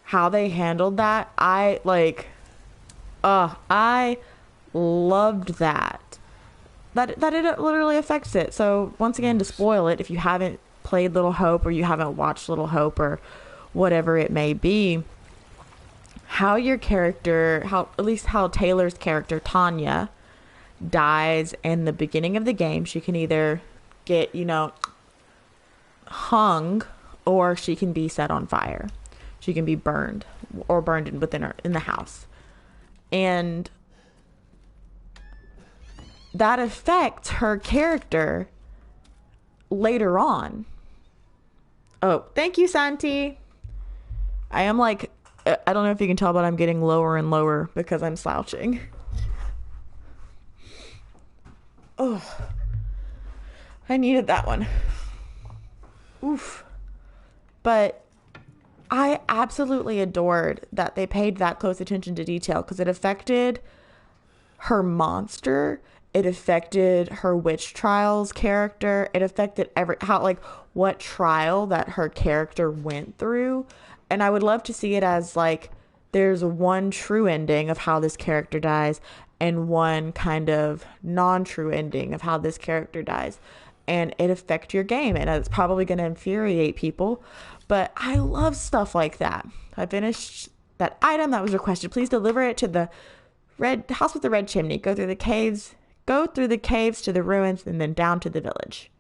how they handled that, I loved that it literally affects it. So once again, to spoil it, if you haven't played Little Hope or you haven't watched Little Hope or whatever it may be, how Taylor's character Tanya dies in the beginning of the game, she can either get, hung, or she can be set on fire. She can be burned or burned in the house. And that affects her character later on. Oh, thank you, Santi. I am I don't know if you can tell, but I'm getting lower and lower because I'm slouching. Oh, I needed that one. Oof. But I absolutely adored that they paid that close attention to detail, because it affected her monster. It affected her witch trials character. It affected what trial that her character went through. And I would love to see it as there's one true ending of how this character dies and one kind of non-true ending of how this character dies. And it affects your game, and it's probably going to infuriate people. But I love stuff like that. I finished that item that was requested. Please deliver it to the red house with the red chimney. Go through the caves to the ruins, and then down to the village.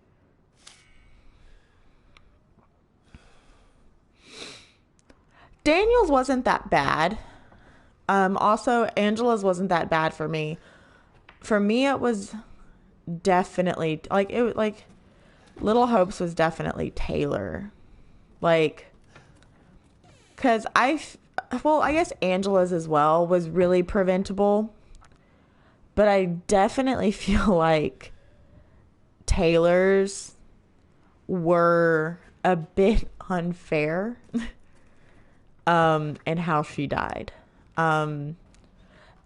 Daniel's wasn't that bad. Also, Angela's wasn't that bad for me. For me, it was definitely Little Hope's was definitely Taylor. Because I guess Angela's as well was really preventable. But I definitely feel like Taylor's were a bit unfair in how she died.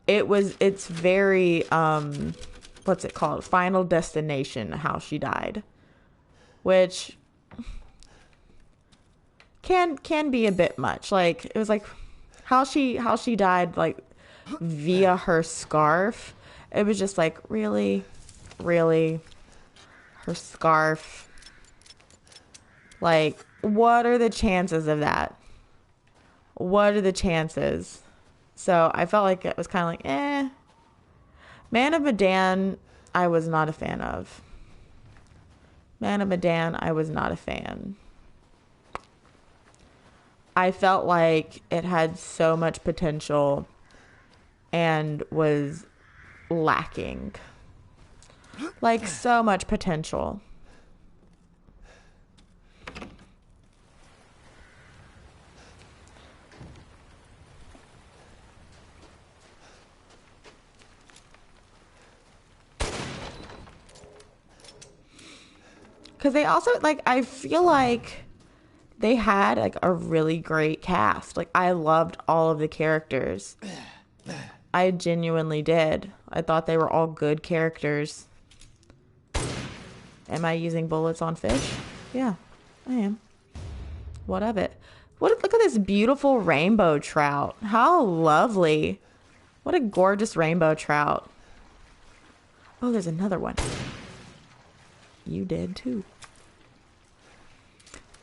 It's very, what's it called? Final Destination, how she died. Which can be a bit much. It was how she died, via her scarf. It was just really, really, her scarf. What are the chances of that? What are the chances? So I felt like it was kind of Man of Medan, I was not a fan of. Man of Medan, I was not a fan. I felt like it had so much potential and was lacking. So much potential. Because they also, I feel like they had, a really great cast. I loved all of the characters. I genuinely did. I thought they were all good characters. Am I using bullets on fish? Yeah, I am. What of it? Look at this beautiful rainbow trout. How lovely. What a gorgeous rainbow trout. Oh, there's another one. You did too.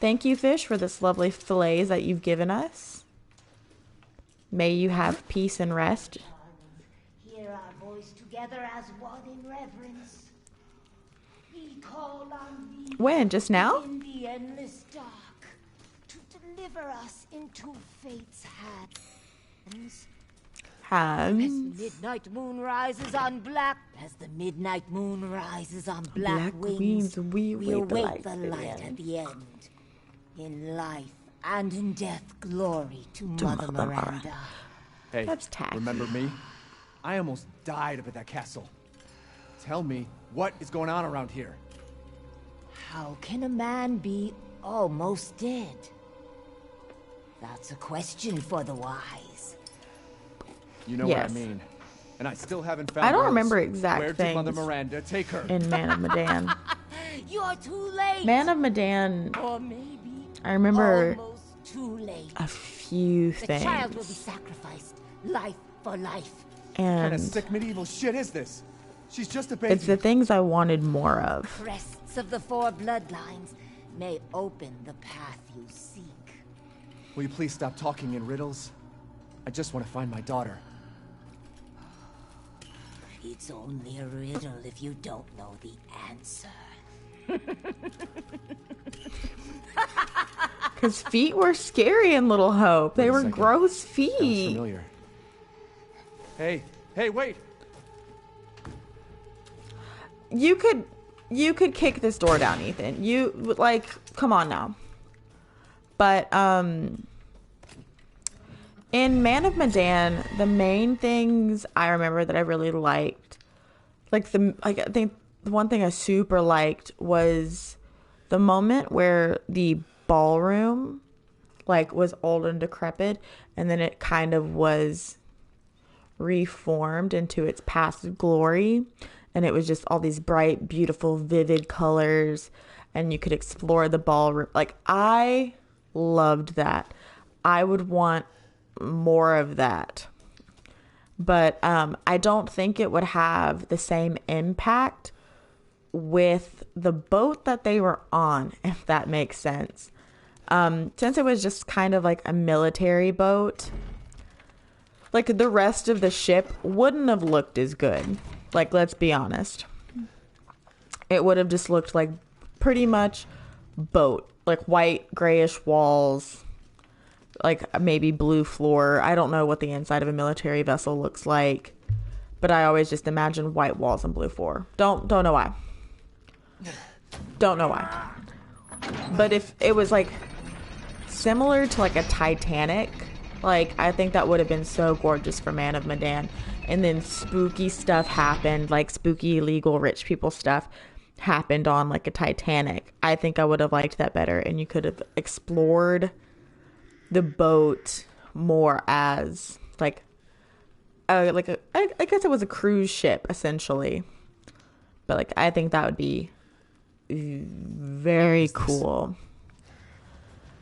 Thank you, fish, for this lovely fillets that you've given us. May you have peace and rest. Hear our voice together as one in reverence. We call on thee. When? Just now? In the endless dark, to deliver us into fate's hands. As the midnight moon rises on black wings, we await the light at the end. In life and in death, glory to Mother Miranda. Hey, that's tacky. Remember me? I almost died up at that castle. Tell me, what is going on around here? How can a man be almost dead? That's a question for the wise. You know Yes. what I mean. And I still haven't found I don't Rose. remember exact Where did Mother things Miranda take her? in Man of Medan. You're too late. Man of Medan, Or maybe I remember almost too late. a few The child will be things. sacrificed, life for life. What kind of And sick medieval shit is this? She's just a baby. it's the things I wanted more of. Crests of the four bloodlines may open the path you seek. Will you please stop talking in riddles? I just want to find my daughter. It's only a riddle if you don't know the answer. Because feet were scary in Little Hope. They Wait a were second. gross Sounds feet. familiar. Hey, wait! You could kick this door down, Ethan. You like, come on now. But in Man of Medan, the main things I remember that I really liked, I think the one thing I super liked was the moment where the ballroom was old and decrepit, and then it kind of was reformed into its past glory, and it was just all these bright, beautiful, vivid colors, and you could explore the ballroom. I loved that. I would want more of that, but I don't think it would have the same impact with the boat that they were on, if that makes sense. Since it was just kind of like a military boat, the rest of the ship wouldn't have looked as good. Let's be honest. It would have just looked like pretty much boat, white grayish walls, maybe blue floor. I don't know what the inside of a military vessel looks like, but I always just imagine white walls and blue floor. Don't know why. Don't know why. But if it was similar to a Titanic, I think that would have been so gorgeous for Man of Medan. And then spooky stuff happened, spooky illegal rich people stuff happened on a Titanic. I think I would have liked that better, and you could have explored the boat more as I guess it was a cruise ship essentially. But I think that would be very cool.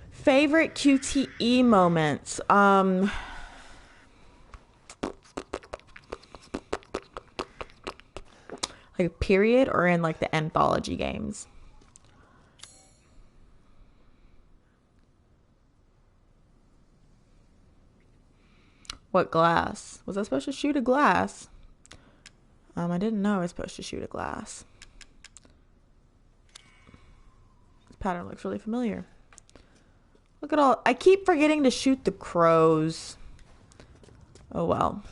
Favorite QTE moments. Period, or in the anthology games? What glass? Was I supposed to shoot a glass? I didn't know I was supposed to shoot a glass. This pattern looks really familiar. Look at all... I keep forgetting to shoot the crows. Oh, well.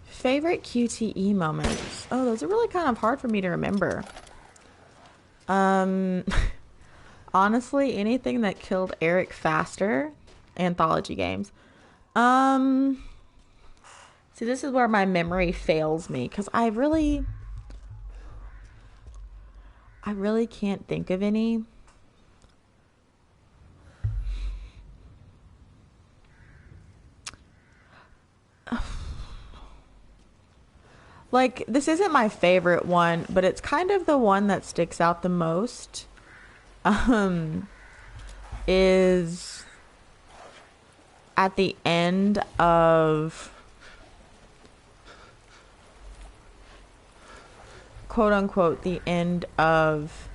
Favorite QTE moments. Oh, those are really kind of hard for me to remember. Honestly, anything that killed Eric faster. Anthology games. See, this is where my memory fails me, because I really can't think of any. This isn't my favorite one, but it's kind of the one that sticks out the most. Is at the end of quote unquote the end of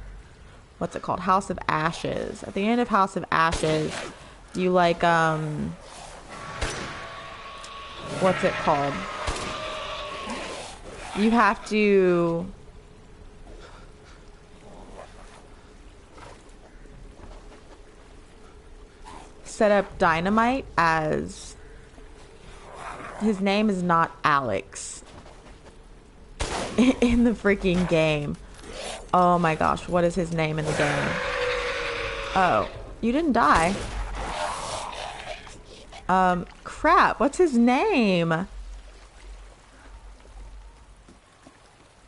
what's it called? House of Ashes. At the end of House of Ashes, you what's it called? You have to set up Dynamite as his name is not Alex in the freaking game. Oh my gosh, what is his name in the game? Oh, you didn't die. crap. What's his name?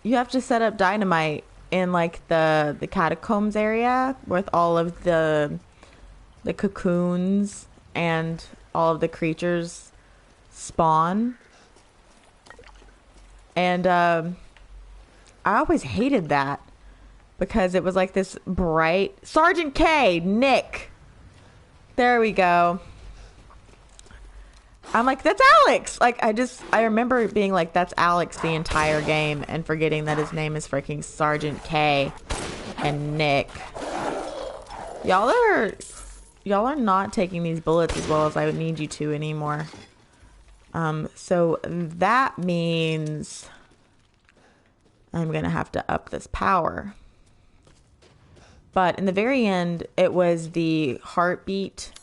You have to set up dynamite in like the catacombs area with all of the cocoons and all of the creatures spawn. And I always hated that because it was like this bright Sergeant K, Nick. There we go. I'm like, that's Alex. Like, I remember being like, that's Alex the entire game and forgetting that his name is freaking Sergeant K and Nick. Y'all are not taking these bullets as well as I would need you to anymore. So that means I'm going to have to up this power. But in the very end, it was the heartbeat,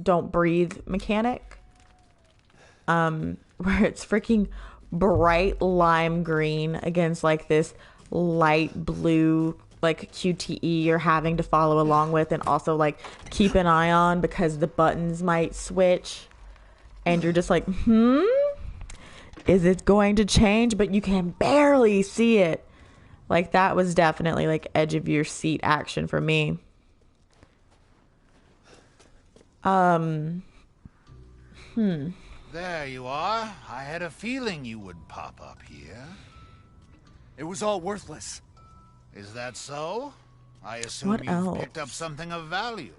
don't breathe mechanic. Where it's freaking bright lime green against like this light blue, like QTE you're having to follow along with and also like keep an eye on because the buttons might switch and you're just like, is it going to change? But you can barely see it. Like that was definitely like edge of your seat action for me. There you are. I had a feeling you would pop up here. It was all worthless. Is that so? I assume What you've else? picked up something of value.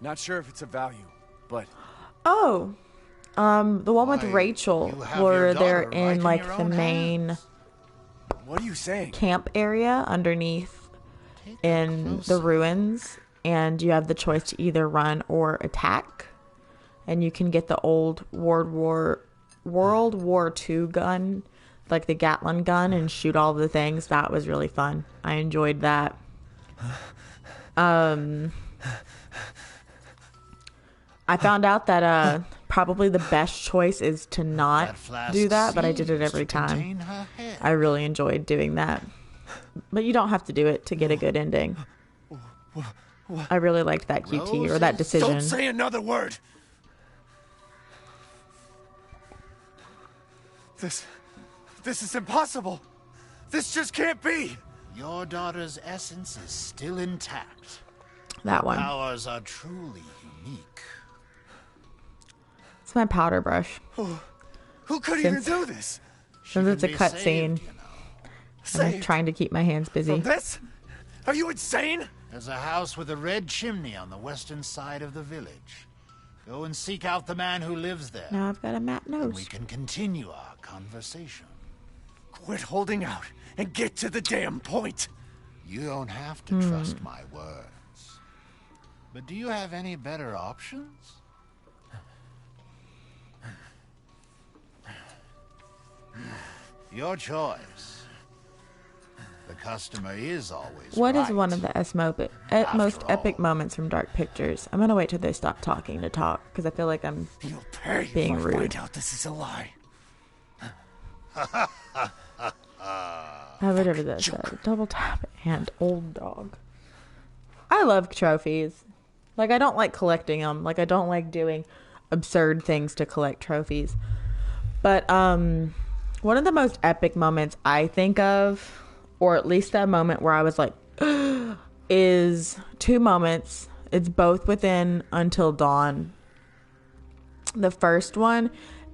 Not sure if it's of value, but Oh, the one with Why, Rachel you have where your they're daughter in right in like your the own main hands. what are you saying? camp area underneath Take a in closer the ruins, and you have the choice to either run or attack, and you can get the old World War II gun, like the Gatling gun, and shoot all the things. That was really fun. I enjoyed that. I found out that probably the best choice is to not That flask do that, but I did it seems every to time. contain her head. I really enjoyed doing that. But you don't have to do it to get a good ending. I really liked that QT or that decision. Don't say another word. This is impossible. This just can't be. Your daughter's essence is still intact. That one. Powers are truly unique. It's my powder brush. Who could even do this? Since it's a Can be cutscene, saved, you know. I'm Saved trying to keep my hands busy. from this? Are you insane? There's a house with a red chimney on the western side of the village. Go and seek out the man who lives there. Now I've got a matte We nose. can continue our conversation. Quit holding out and get to the damn point. You don't have to trust my words. But do you have any better options? Your choice. The customer is always What right. is one of the most After epic all. moments from Dark Pictures? I'm gonna wait till they stop talking to talk because I feel like I'm You'll pay being if I rude. find out this is a lie. whatever that said. Double tap and old dog. I love trophies. Like I don't like collecting them. Like I don't like doing absurd things to collect trophies. But one of the most epic moments I think of, or at least that moment where I was like, is two moments. It's both within Until Dawn. The first one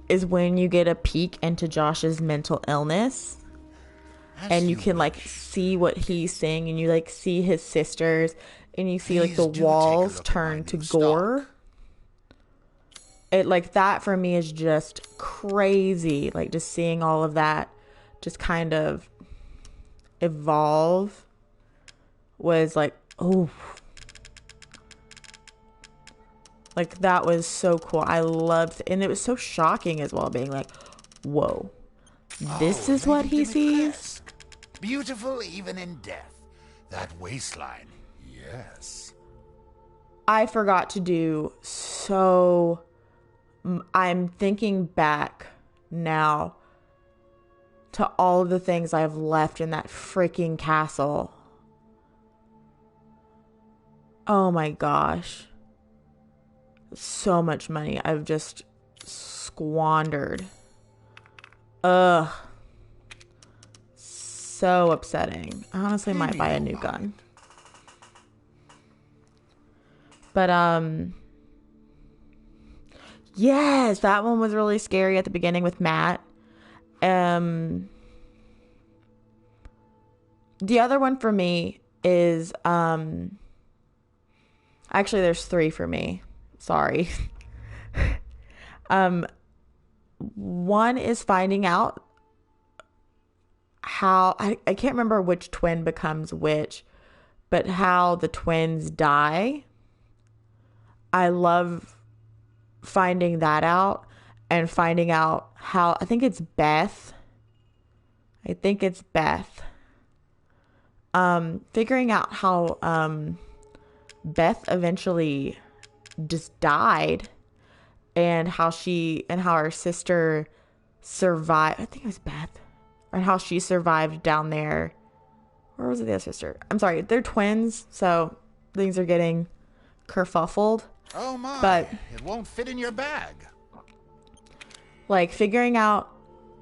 is when you get a peek into Josh's mental illness and you can like see what he's seeing, and you like see his sisters, and you see like Please the do take a walls look at my turn to new gore. It like that for me is just crazy. Like just seeing all of that just kind of evolve was like, oh, like that was so cool. I loved, and it was so shocking as well, being like, whoa, this is what he sees. Beautiful even in death. That waistline. Yes. I forgot to do so. I'm thinking back now to all of the things I've left in that freaking castle. Oh my gosh. So much money. I've just squandered. Ugh. So upsetting. I honestly might buy a new gun. But, yes, that one was really scary at the beginning with Matt. The other one for me is, actually there's 3 for me. Sorry. One is finding out how, I can't remember which twin becomes which, but how the twins die. I love finding that out and finding out how, I think it's Beth. Figuring out how Beth eventually just died, and how her sister survived. I think it was Beth. And how she survived down there. Where was it, the other sister? I'm sorry, they're twins, so things are getting kerfuffled. Oh my, but it won't fit in your bag. Like figuring out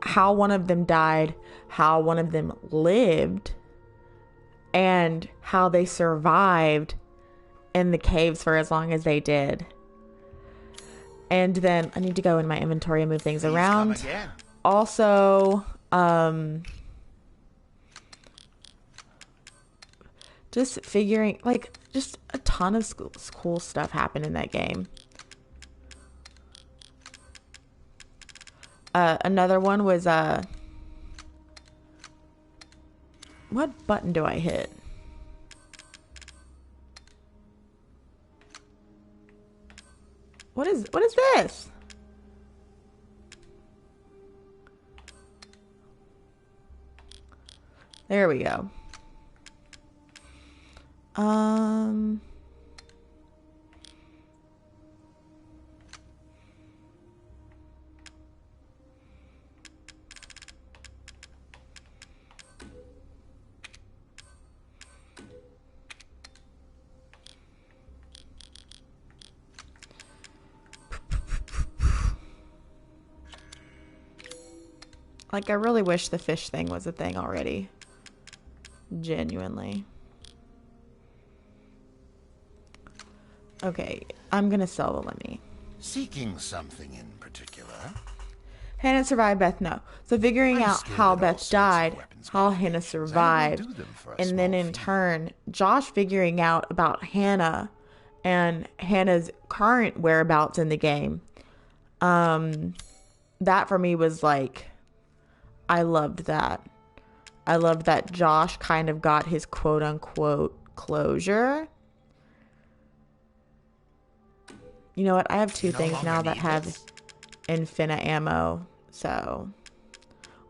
how one of them died, how one of them lived, and how they survived in the caves for as long as they did. And then I need to go in my inventory and move things around. Come again. Also, just figuring, like, just a ton of cool stuff happened in that game. Another one was, what button do I hit? What is this? There we go. Like, I really wish the fish thing was a thing already. Genuinely. Okay, I'm gonna sell the Lemmy. Seeking something in particular? Hannah survived, Beth no. So figuring out how Beth died, how Hannah survived, and then in turn, Josh figuring out about Hannah and Hannah's current whereabouts in the game. That for me was like, I loved that. I loved that Josh kind of got his quote unquote closure. You know what? I have 2 things now that have infinite ammo. So,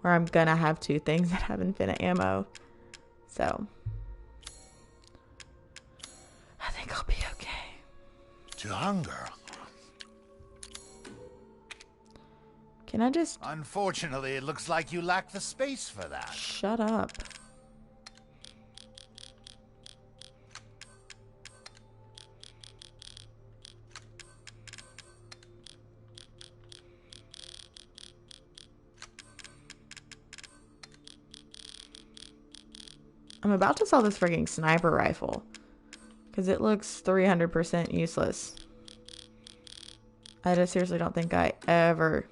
or I'm gonna have 2 things that have infinite ammo. So, I think I'll be okay. To hunger. Can I just... Unfortunately, it looks like you lack the space for that. Shut up. I'm about to sell this frigging sniper rifle because it looks 300% useless. I just seriously don't think I ever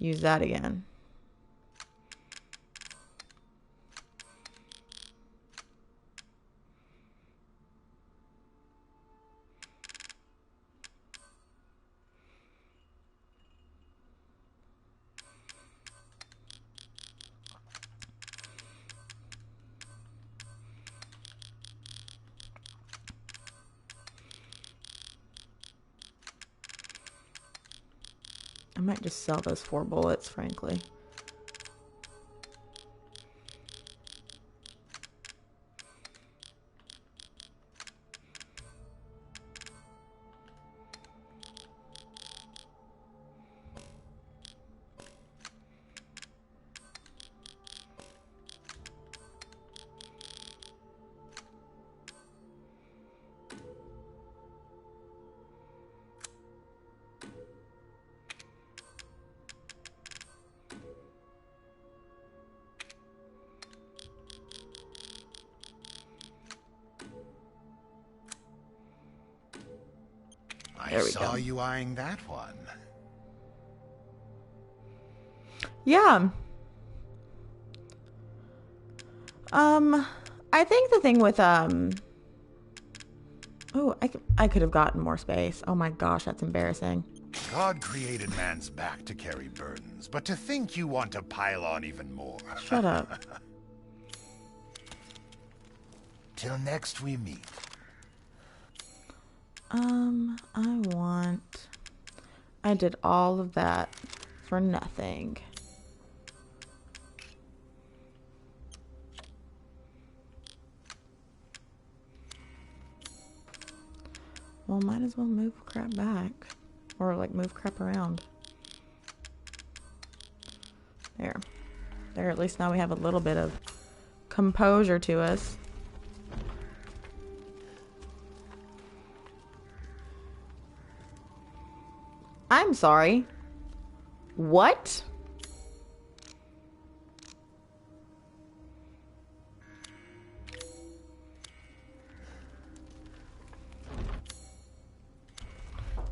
use that again. I might just sell those 4 bullets, frankly. There we saw go. you eyeing that one. Yeah. I think the thing with, oh, I could have gotten more space. Oh my gosh, that's embarrassing. God created man's back to carry burdens, but to think you want to pile on even more. Shut up. Till next we meet. I did all of that for nothing. Well, might as well move crap back. Or, like, move crap around. There. There, at least now we have a little bit of composure to us. I'm sorry. What?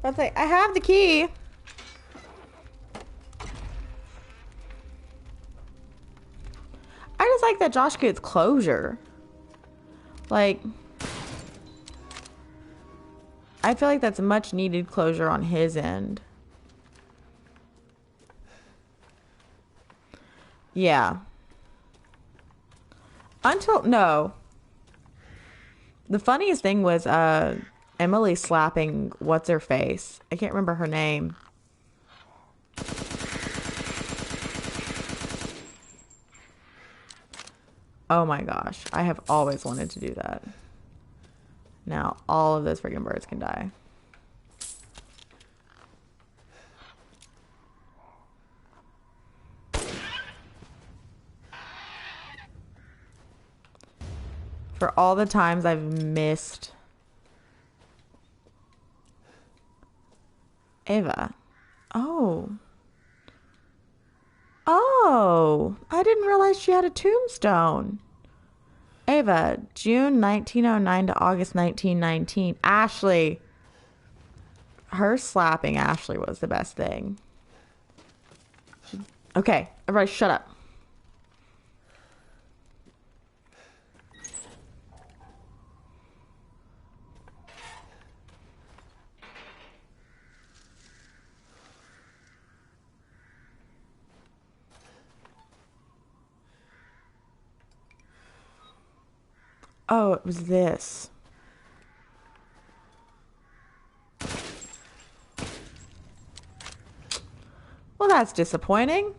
That's like, I have the key. I just like that Josh gets closure. Like, I feel like that's much needed closure on his end. Yeah. No. The funniest thing was Emily slapping what's her face. I can't remember her name. Oh my gosh. I have always wanted to do that. Now all of those freaking birds can die. For all the times I've missed Ava. Oh. Oh. I didn't realize she had a tombstone. Ava, June 1909 to August 1919. Ashley. Her slapping Ashley was the best thing. Okay, everybody shut up. Oh, it was this. Well, that's disappointing.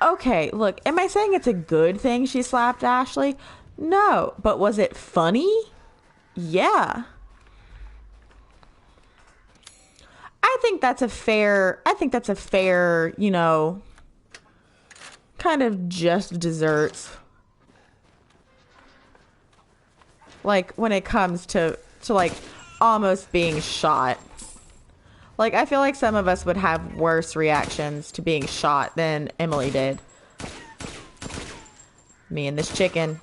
Okay, look, am I saying it's a good thing she slapped Ashley? No, but was it funny? Yeah. I think that's a fair, you know, kind of just desserts. Like when it comes to like almost being shot. Like, I feel like some of us would have worse reactions to being shot than Emily did. Me and this chicken.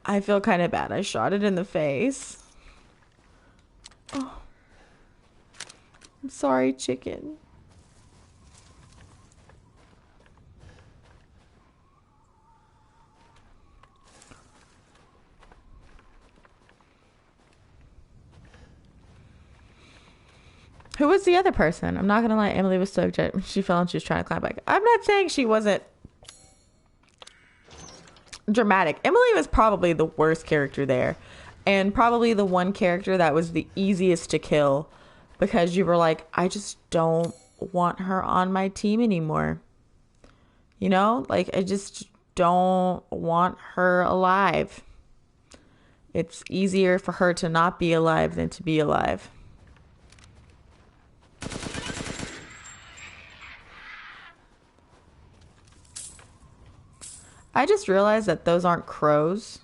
I feel kind of bad. I shot it in the face. Oh. I'm sorry, chicken. Who was the other person? I'm not gonna lie, Emily was so good. She fell and she was trying to climb back. I'm not saying she wasn't dramatic. Emily was probably the worst character there. And probably the one character that was the easiest to kill. Because you were like, I just don't want her on my team anymore. You know? Like, I just don't want her alive. It's easier for her to not be alive than to be alive. I just realized that those aren't crows.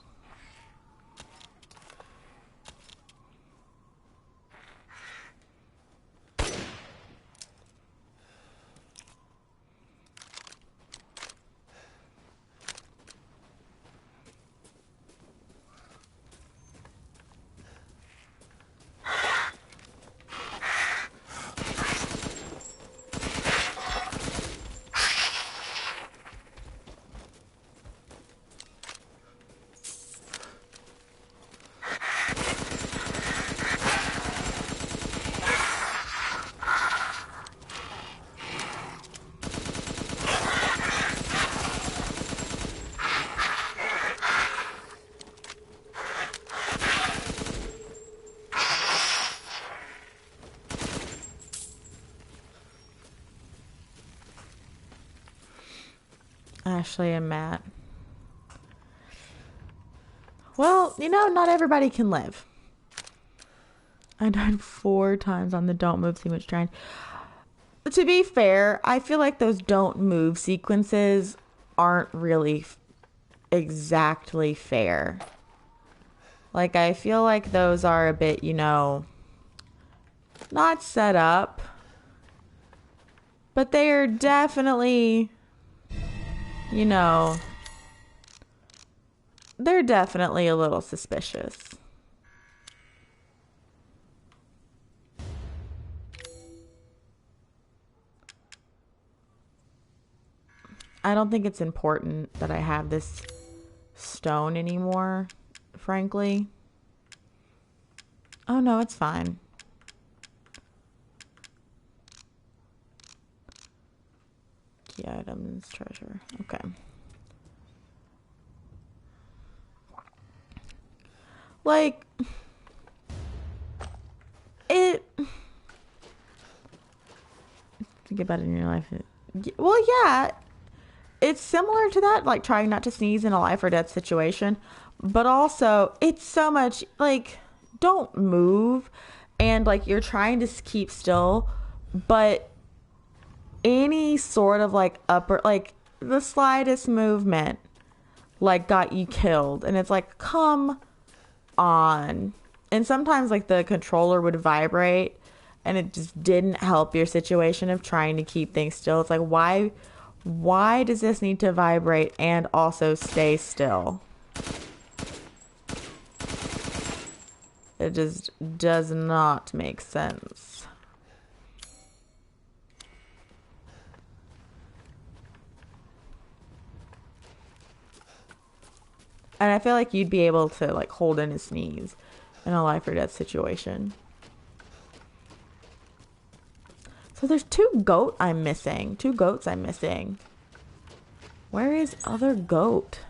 Ashley and Matt. Well, you know, not everybody can live. I died 4 times on the don't move sequence trying. To be fair, I feel like those don't move sequences aren't really exactly fair. Like, I feel like those are a bit, you know, not set up. But they are definitely, you know, they're definitely a little suspicious. I don't think it's important that I have this stone anymore, frankly. Oh no, it's fine. Key items, treasure. Okay. Like, it... Think about it in your life. Well, yeah. It's similar to that, like trying not to sneeze in a life or death situation. But also, it's so much, like, don't move. And, like, you're trying to keep still. But any sort of, like, upper, like, the slightest movement, like, got you killed. And it's like, come on. And sometimes, like, the controller would vibrate. And it just didn't help your situation of trying to keep things still. It's like, why does this need to vibrate and also stay still? It just does not make sense. And I feel like you'd be able to, like, hold in a sneeze in a life or death situation. So there's 2 goats I'm missing. Where is other goat?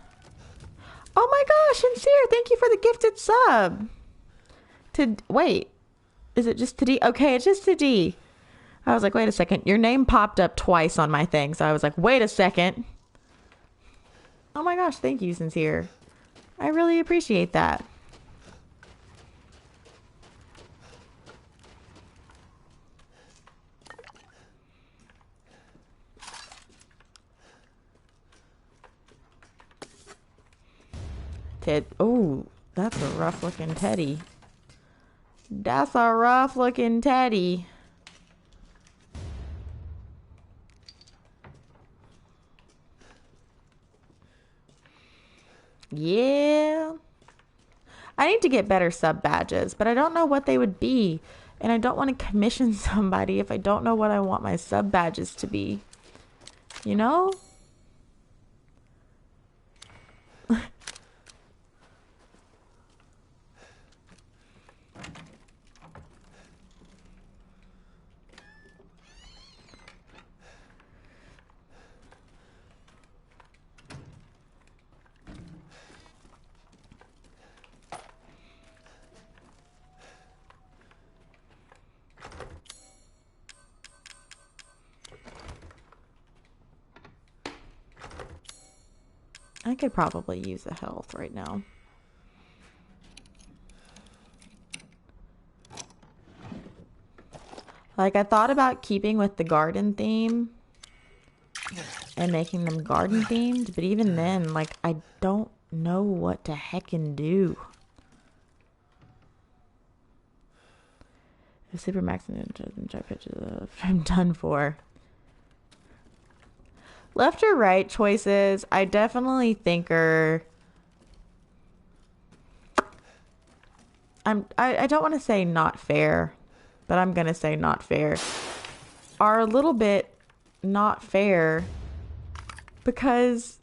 Oh my gosh, Sincere, thank you for the gifted sub. Wait, is it just to D? Okay, it's just to D. I was like, wait a second. Your name popped up twice on my thing. So I was like, wait a second. Oh my gosh, thank you, Sincere. I really appreciate that. Oh, that's a rough looking teddy. That's a rough looking teddy. Yeah. I need to get better sub badges, but I don't know what they would be. And I don't want to commission somebody if I don't know what I want my sub badges to be. You know? I could probably use a health right now. Like, I thought about keeping with the garden theme. and making them garden themed, but even then, like, I don't know what to heckin' do. If Supermax and try pictures, I'm done for. Left or right choices, I definitely think are... I don't want to say not fair, but I'm going to say not fair. Are a little bit not fair because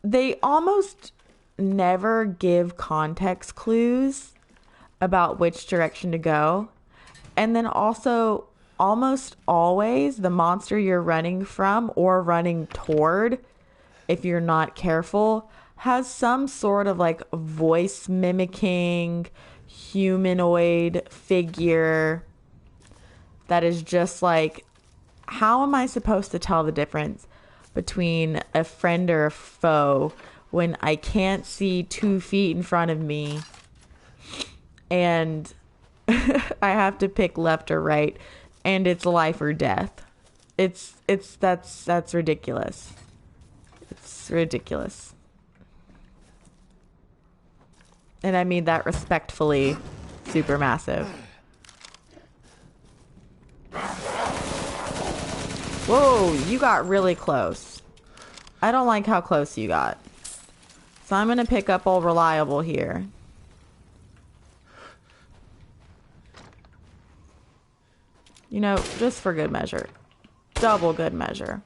they almost never give context clues about which direction to go. And then also almost always the monster you're running from or running toward, if you're not careful, has some sort of like voice mimicking humanoid figure that is just like, how am I supposed to tell the difference between a friend or a foe when I can't see 2 feet in front of me and I have to pick left or right and it's life or death? That's ridiculous. It's ridiculous. And I mean that respectfully, Supermassive. Whoa, you got really close. I don't like how close you got. So I'm going to pick up old Reliable here. You know, just for good measure. Double good measure.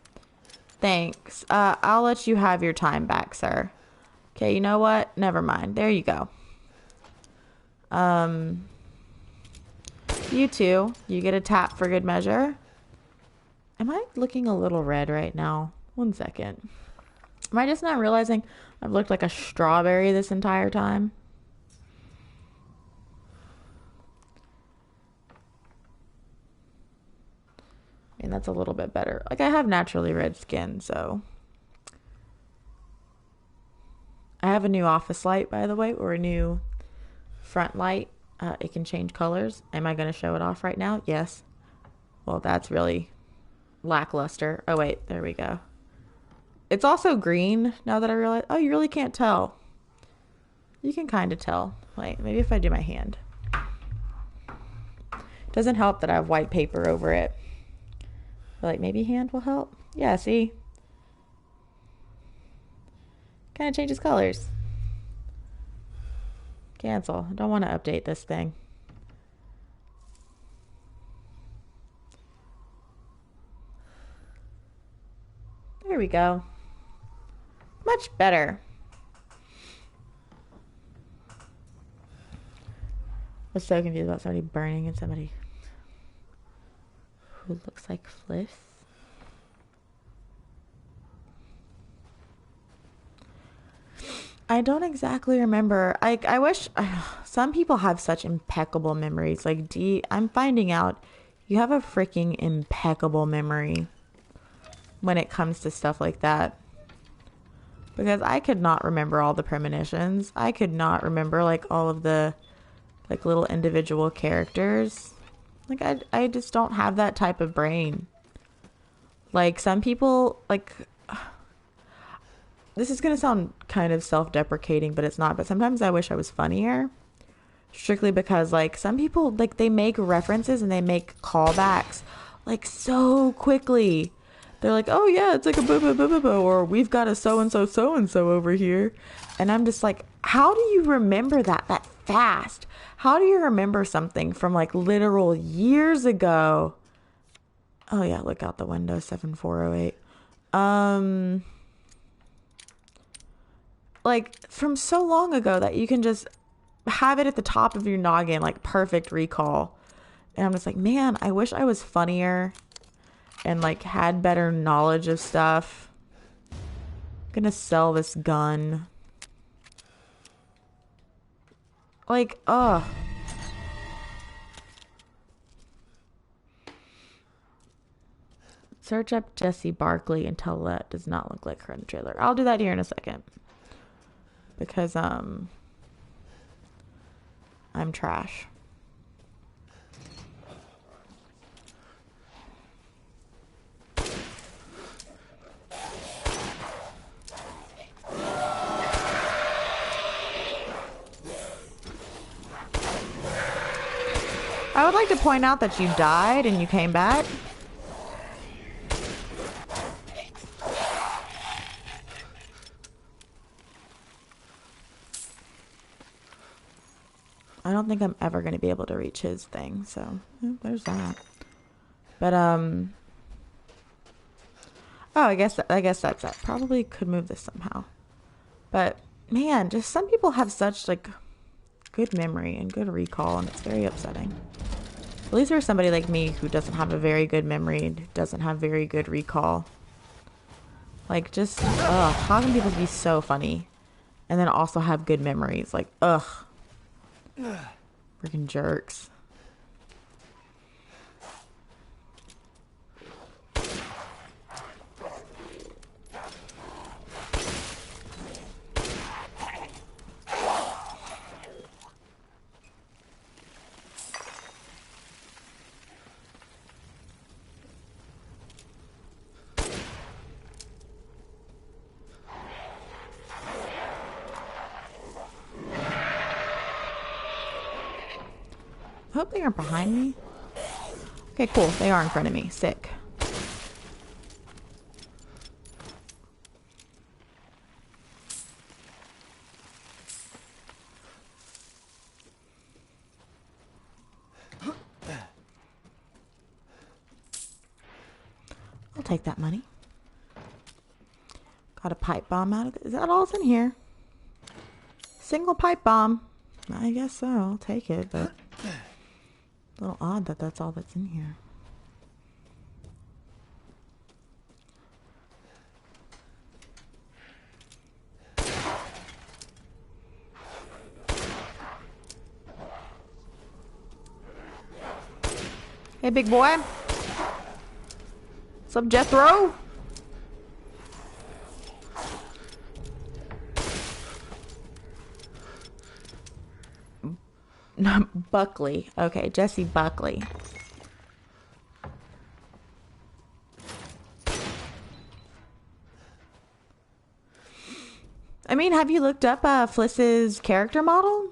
Thanks. I'll let you have your time back, sir. Okay, you know what? Never mind. There you go. You too. You get a tap for good measure. Am I looking a little red right now? 1 second. Am I just not realizing I've looked like a strawberry this entire time? I mean, that's a little bit better. Like, I have naturally red skin, so. I have a new office light, by the way, or a new front light. It can change colors. Am I going to show it off right now? Yes. Well, that's really lackluster. Oh, wait. There we go. It's also green, now that I realize. Oh, you really can't tell. You can kind of tell. Wait, maybe if I do my hand. Doesn't help that I have white paper over it. Like, maybe hand will help. Yeah, see? Kind of changes colors. Cancel. I don't want to update this thing. There we go. Much better. I was so confused about somebody burning and somebody who looks like Fliss. I don't exactly remember. I wish some people have such impeccable memories. Like Dee, I'm finding out you have a freaking impeccable memory when it comes to stuff like that. Because I could not remember all the premonitions. I could not remember like all of the like little individual characters. Like I just don't have that type of brain. Like some people, like, this is going to sound kind of self-deprecating, but it's not. But sometimes I wish I was funnier. Strictly because like some people, like they make references and they make callbacks like so quickly. They're like, oh yeah, it's like a boo boo boo boo boo, or we've got a so-and-so so-and-so over here. And I'm just like, how do you remember that fast? How do you remember something from like literal years ago? Oh yeah, look out the window, 7408. Like from so long ago that you can just have it at the top of your noggin, like perfect recall. And I'm just like, man, I wish I was funnier and like had better knowledge of stuff. I'm gonna sell this gun. Like, ugh. Search up Jessie Barkley and tell that does not look like her in the trailer. I'll do that here in a second. Because, I'm trash. would like to point out that you died and you came back. I don't think I'm ever going to be able to reach his thing, so yeah, there's that. But oh, I guess that's it. Probably could move this somehow. But man, just some people have such like good memory and good recall, and it's very upsetting. At least there's somebody like me who doesn't have a very good memory and doesn't have very good recall. Like, just how can people be so funny and then also have good memories? Like, ugh. Freaking jerks. I hope they aren't behind me. Okay, cool. They are in front of me. Sick. I'll take that money. Got a pipe bomb out of it. Is that all that's in here? Single pipe bomb. I guess so. I'll take it, but a little odd that that's all that's in here. Hey, big boy. What's up, Jethro? Buckley. Okay, Jesse Buckley. I mean, have you looked up Fliss's character model?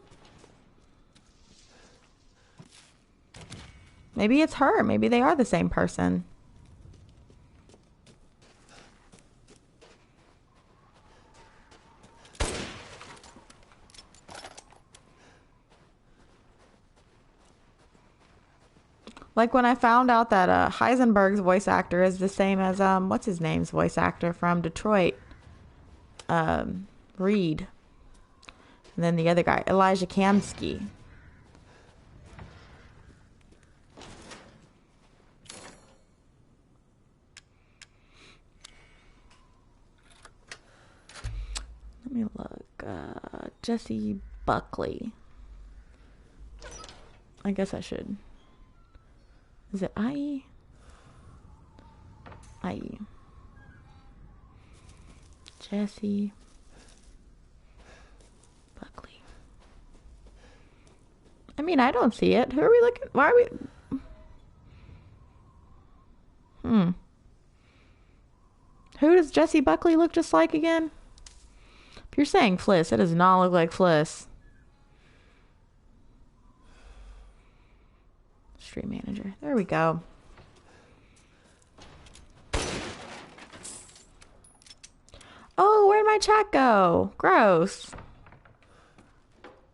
Maybe it's her. Maybe they are the same person. Like when I found out that Heisenberg's voice actor is the same as what's his name's voice actor from Detroit, Reed, and then the other guy, Elijah Kamsky. Let me look. Jesse Buckley. I guess I should. Is it IE? IE. Jesse Buckley. I mean, I don't see it. Who are we looking? Why are we? Who does Jesse Buckley look just like again? If you're saying Fliss, it does not look like Fliss. Stream manager. There we go. Oh, where'd my chat go? Gross.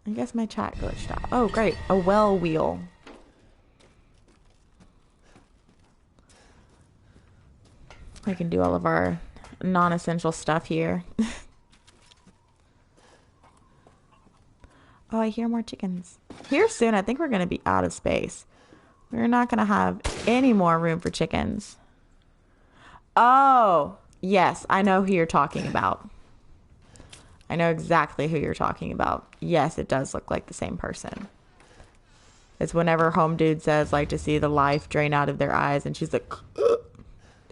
I guess my chat glitched out. Oh, great. A well wheel. We can do all of our non-essential stuff here. Oh, I hear more chickens. Here soon, I think we're going to be out of space. We're not going to have any more room for chickens. Oh, yes. I know who you're talking about. I know exactly who you're talking about. Yes, it does look like the same person. It's whenever Home Dude says, like, to see the life drain out of their eyes, and she's like,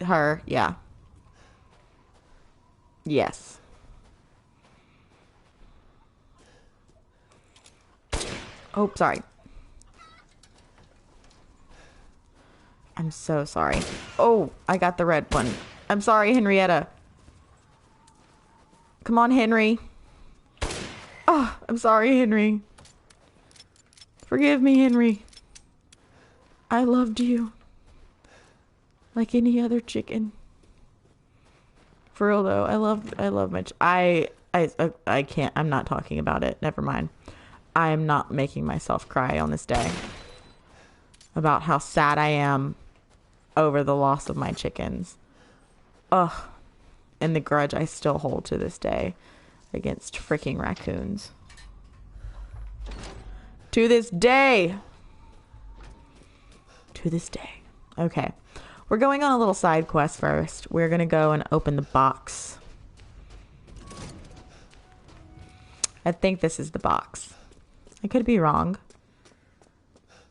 her, yeah. Yes. Oh, sorry. I'm so sorry. Oh, I got the red one. I'm sorry, Henrietta. Come on, Henry. Oh, I'm sorry, Henry. Forgive me, Henry. I loved you. Like any other chicken. For real though, I love my I can't, I'm not talking about it. Never mind. I am not making myself cry on this day about how sad I am over the loss of my chickens. Ugh. And the grudge I still hold to this day against freaking raccoons. To this day. To this day. Okay. We're going on a little side quest first. We're going to go and open the box. I think this is the box. I could be wrong.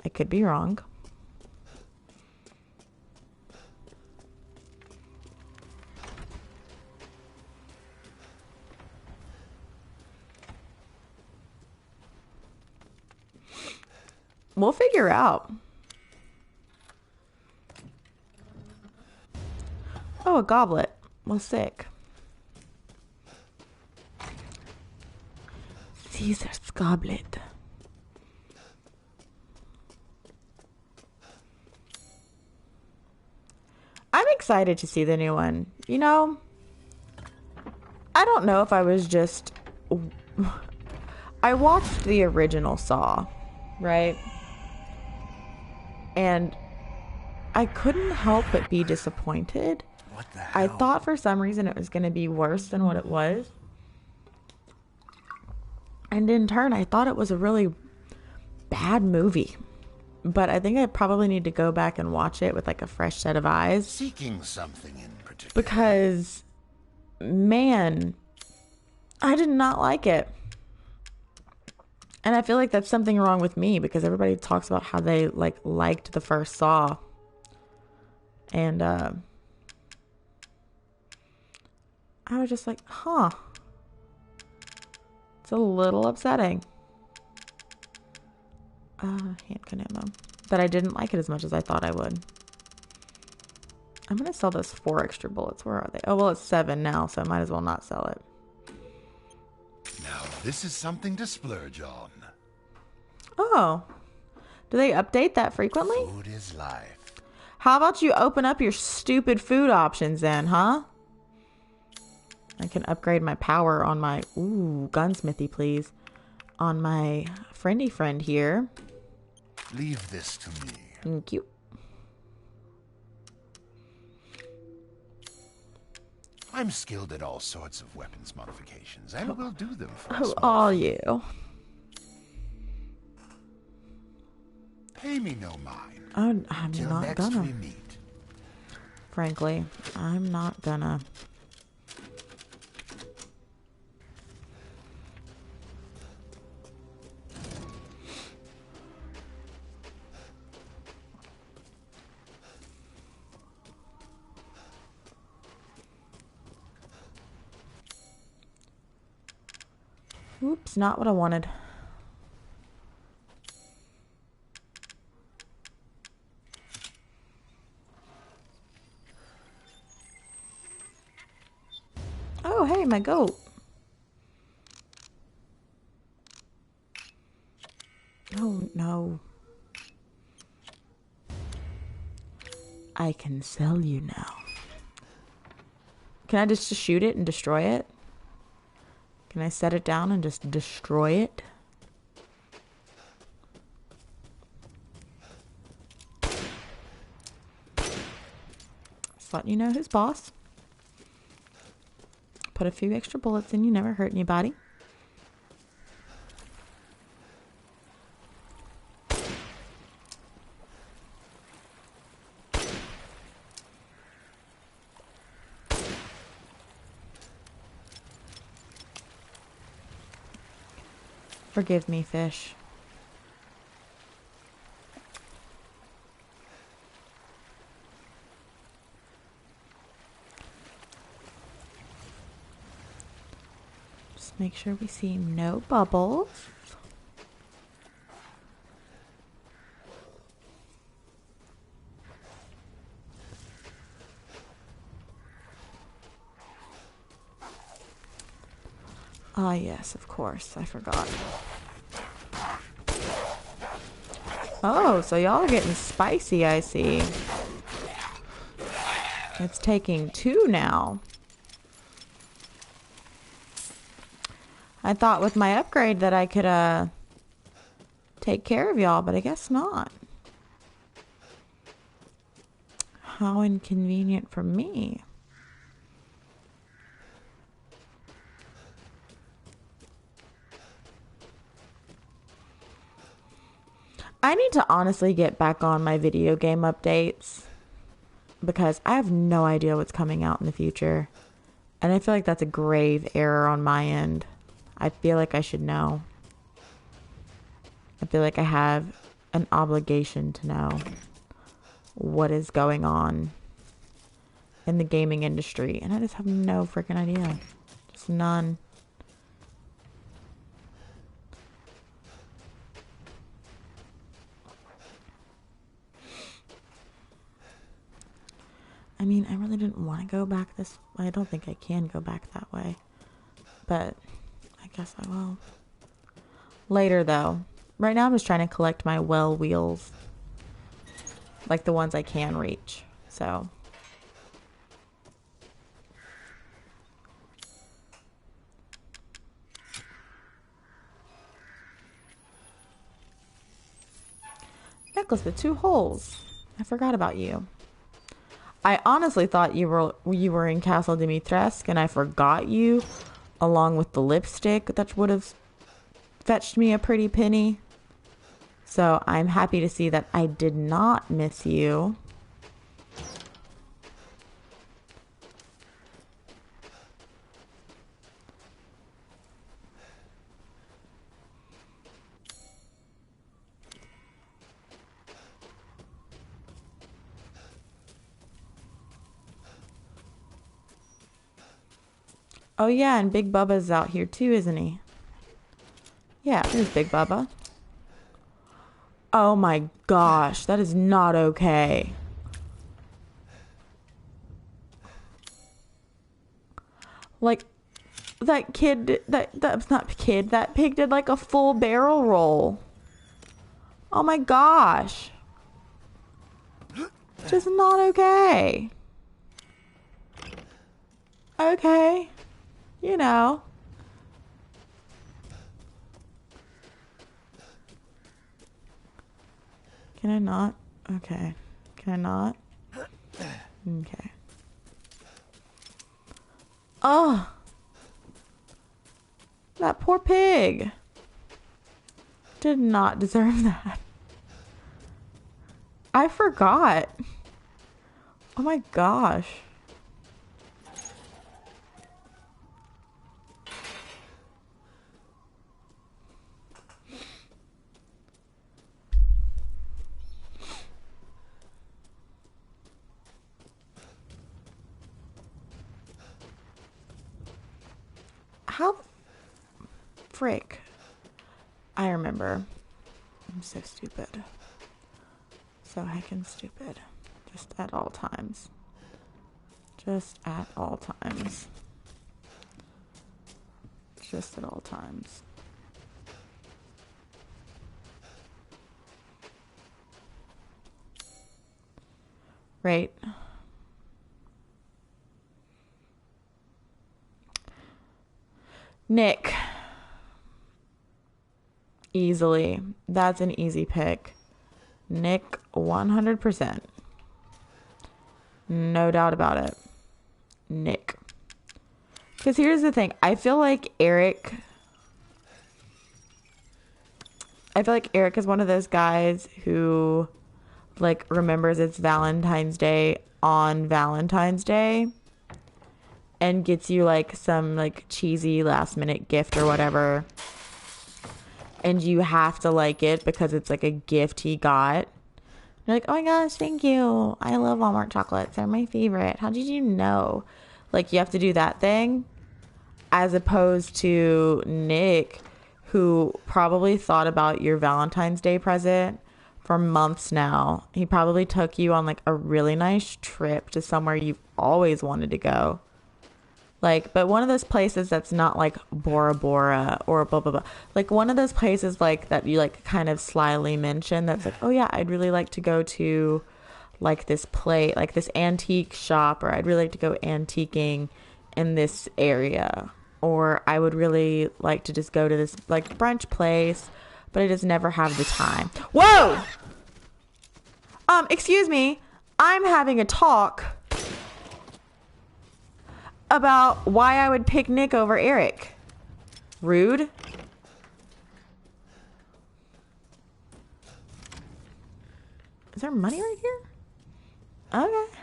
I could be wrong. We'll figure out. Oh, a goblet. Well, sick. Caesar's goblet. I'm excited to see the new one. You know, I don't know if I was just... I watched the original Saw, right? And I couldn't help but be disappointed. What the hell? I thought for some reason it was going to be worse than what it was. And in turn, I thought it was a really bad movie. But I think I probably need to go back and watch it with like a fresh set of eyes. Seeking something in particular. Because, man, I did not like it. And I feel like that's something wrong with me because everybody talks about how they liked the first Saw. And I was just like, huh. It's a little upsetting. Handgun ammo. But I didn't like it as much as I thought I would. I'm going to sell those 4 extra bullets. Where are they? Oh, well, it's 7 now, so I might as well not sell it. Now, this is something to splurge on. Oh. Do they update that frequently? Food is life. How about you open up your stupid food options then, huh? I can upgrade my power on my... Ooh, gunsmithy, please. On my friendly friend here. Leave this to me. Thank you. I'm skilled at all sorts of weapons modifications, and will do them for Who us. are you? Pay me no mind. I'm Till not next gonna. we meet. Frankly, I'm not gonna. Oops, not what I wanted. Oh, hey, my goat. Oh, no. I can sell you now. Can I just shoot it and destroy it? Can I set it down and just destroy it? Just letting you know who's boss. Put a few extra bullets in, you never hurt anybody. Forgive me, fish. Just make sure we see no bubbles. Ah, yes, of course. I forgot. Oh, so y'all are getting spicy, I see. It's taking 2 now. I thought with my upgrade that I could, take care of y'all, but I guess not. How inconvenient for me. I need to honestly get back on my video game updates because I have no idea what's coming out in the future. And I feel like that's a grave error on my end. I feel like I should know. I feel like I have an obligation to know what is going on in the gaming industry. And I just have no freaking idea. Just none. I mean, I really didn't want to go back this way. I don't think I can go back that way. But I guess I will. Later, though. Right now, I'm just trying to collect my well wheels. Like the ones I can reach. So. Necklace with 2 holes. I forgot about you. I honestly thought you were in Castle Dimitrescu, and I forgot you, along with the lipstick that would have fetched me a pretty penny. So I'm happy to see that I did not miss you. Oh yeah, and Big Bubba's out here too, isn't he? Yeah, there's Big Bubba. Oh my gosh, that is not okay. Like, that kid, that's not kid, that pig did like a full barrel roll. Oh my gosh. Just not okay. Okay. You know. Can I not? Okay. Can I not? Okay. Oh. That poor pig. Did not deserve that. I forgot. Oh my gosh. How frick? I remember. I'm so stupid. So heckin' stupid. Just at all times. Just at all times. Just at all times. Right. Nick. Easily. That's an easy pick. Nick, 100%. No doubt about it. Nick. Because here's the thing. I feel like Eric is one of those guys who, like, remembers it's Valentine's Day on Valentine's Day and gets you, like, some, like, cheesy last-minute gift or whatever. And you have to like it because it's, like, a gift he got. You're like, oh my gosh, thank you. I love Walmart chocolates. They're my favorite. How did you know? Like, you have to do that thing. As opposed to Nick, who probably thought about your Valentine's Day present for months now. He probably took you on, like, a really nice trip to somewhere you've always wanted to go. Like, but one of those places that's not like Bora Bora or blah, blah, blah. Like one of those places like that you like kind of slyly mention that's like, oh yeah, I'd really like to go to like this like this antique shop, or I'd really like to go antiquing in this area. Or I would really like to just go to this like brunch place, but I just never have the time. Whoa! Excuse me. I'm having a talk about why I would pick Nick over Eric. Rude. Is there money right here? Okay.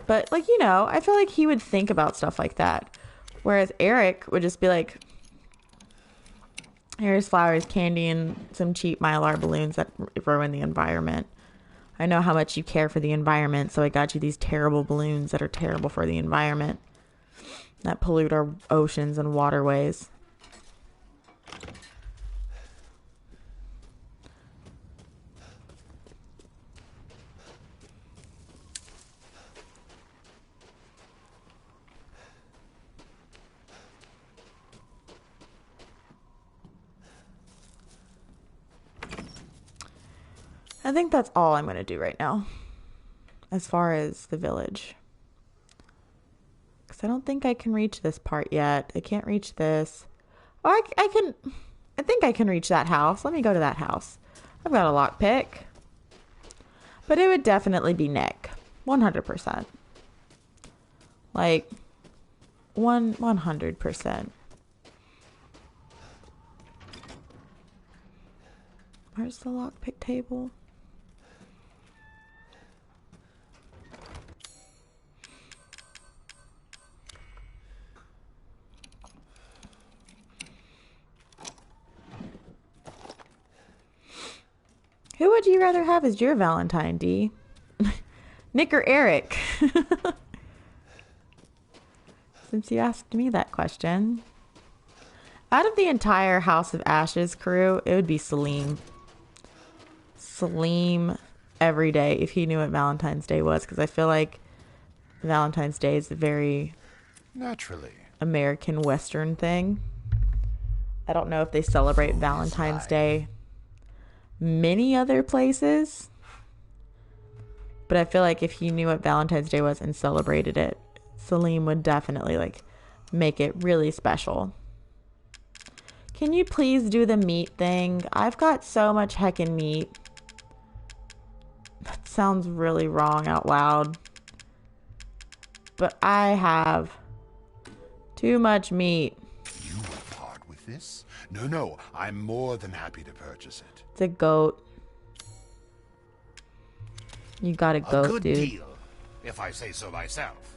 But, like, you know, I feel like he would think about stuff like that. Whereas Eric would just be like, here's flowers, candy, and some cheap Mylar balloons that ruin the environment. I know how much you care for the environment, so I got you these terrible balloons that are terrible for the environment, that pollute our oceans and waterways. I think that's all I'm going to do right now as far as the village. Because I don't think I can reach this part yet. I can't reach this. Oh, I think I can reach that house. Let me go to that house. I've got a lockpick. But it would definitely be Nick. 100%. Like, 100%. Where's the lockpick table? Who would you rather have as your Valentine, D? Nick or Eric? Since you asked me that question. Out of the entire House of Ashes crew, it would be Salim. Salim every day if he knew what Valentine's Day was, because I feel like Valentine's Day is a very naturally American Western thing. I don't know if they celebrate Valentine's Day many other places, but I feel like if he knew what Valentine's Day was and celebrated it, Salim would definitely like make it really special. Can you please do the meat thing? I've got so much heckin' meat. That sounds really wrong out loud, but I have too much meat. You will part with this? No, I'm more than happy to purchase it. It's a goat. You got a goat, a good dude. deal, if I say so myself.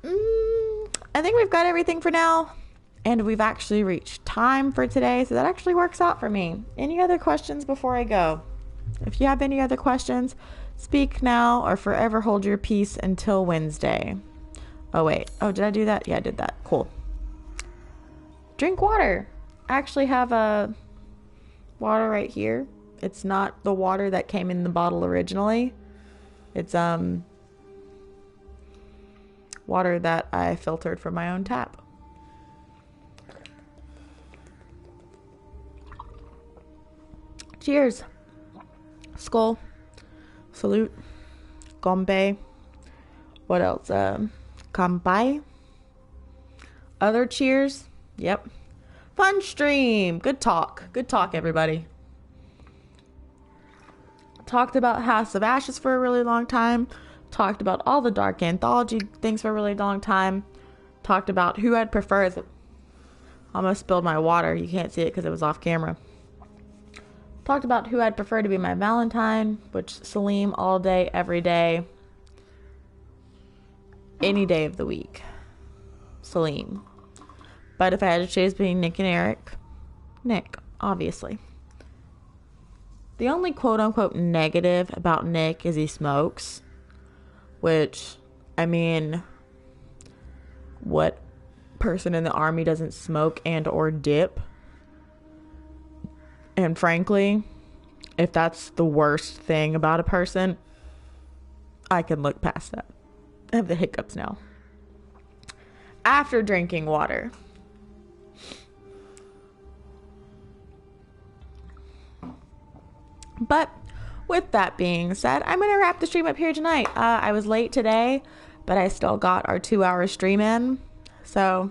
I think we've got everything for now. And we've actually reached time for today, so that actually works out for me. Any other questions before I go? If you have any other questions, speak now or forever hold your peace until Wednesday. Oh, wait. Oh, did I do that? Yeah, I did that. Cool. Drink water. I actually have a water right here. It's not the water that came in the bottle originally. It's water that I filtered from my own tap. Cheers. Skull. Salute. Gombe. What else? Kampai. Other cheers. Yep. Fun stream. Good talk. Good talk, everybody. Talked about House of Ashes for a really long time. Talked about all the Dark Anthology things for a really long time. Talked about who I'd prefer as... Almost spilled my water. You can't see it because it was off camera. Talked about who I'd prefer to be my Valentine, which Salim all day, every day. Any day of the week. Salim. But if I had to choose between Nick and Eric, Nick, obviously. The only quote-unquote negative about Nick is he smokes. Which, I mean, what person in the army doesn't smoke and or dip? And frankly, if that's the worst thing about a person, I can look past that. I have the hiccups now. after drinking water. But with that being said, I'm going to wrap the stream up here tonight. I was late today, but I still got our 2-hour stream in. So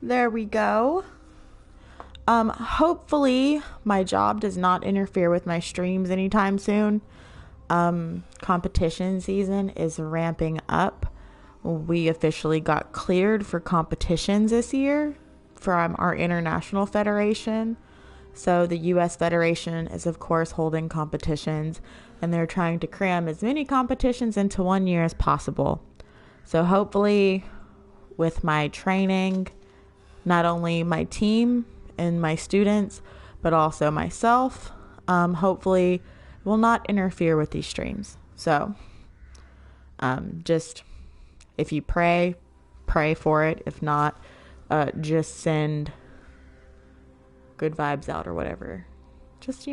there we go. Hopefully my job does not interfere with my streams anytime soon. Competition season is ramping up. We officially got cleared for competitions this year from our international federation. So the U.S. Federation is, of course, holding competitions, and they're trying to cram as many competitions into 1 year as possible. So hopefully with my training, not only my team and my students, but also myself, hopefully will not interfere with these streams. So just if you pray for it. If not, just send good vibes out or whatever. Just,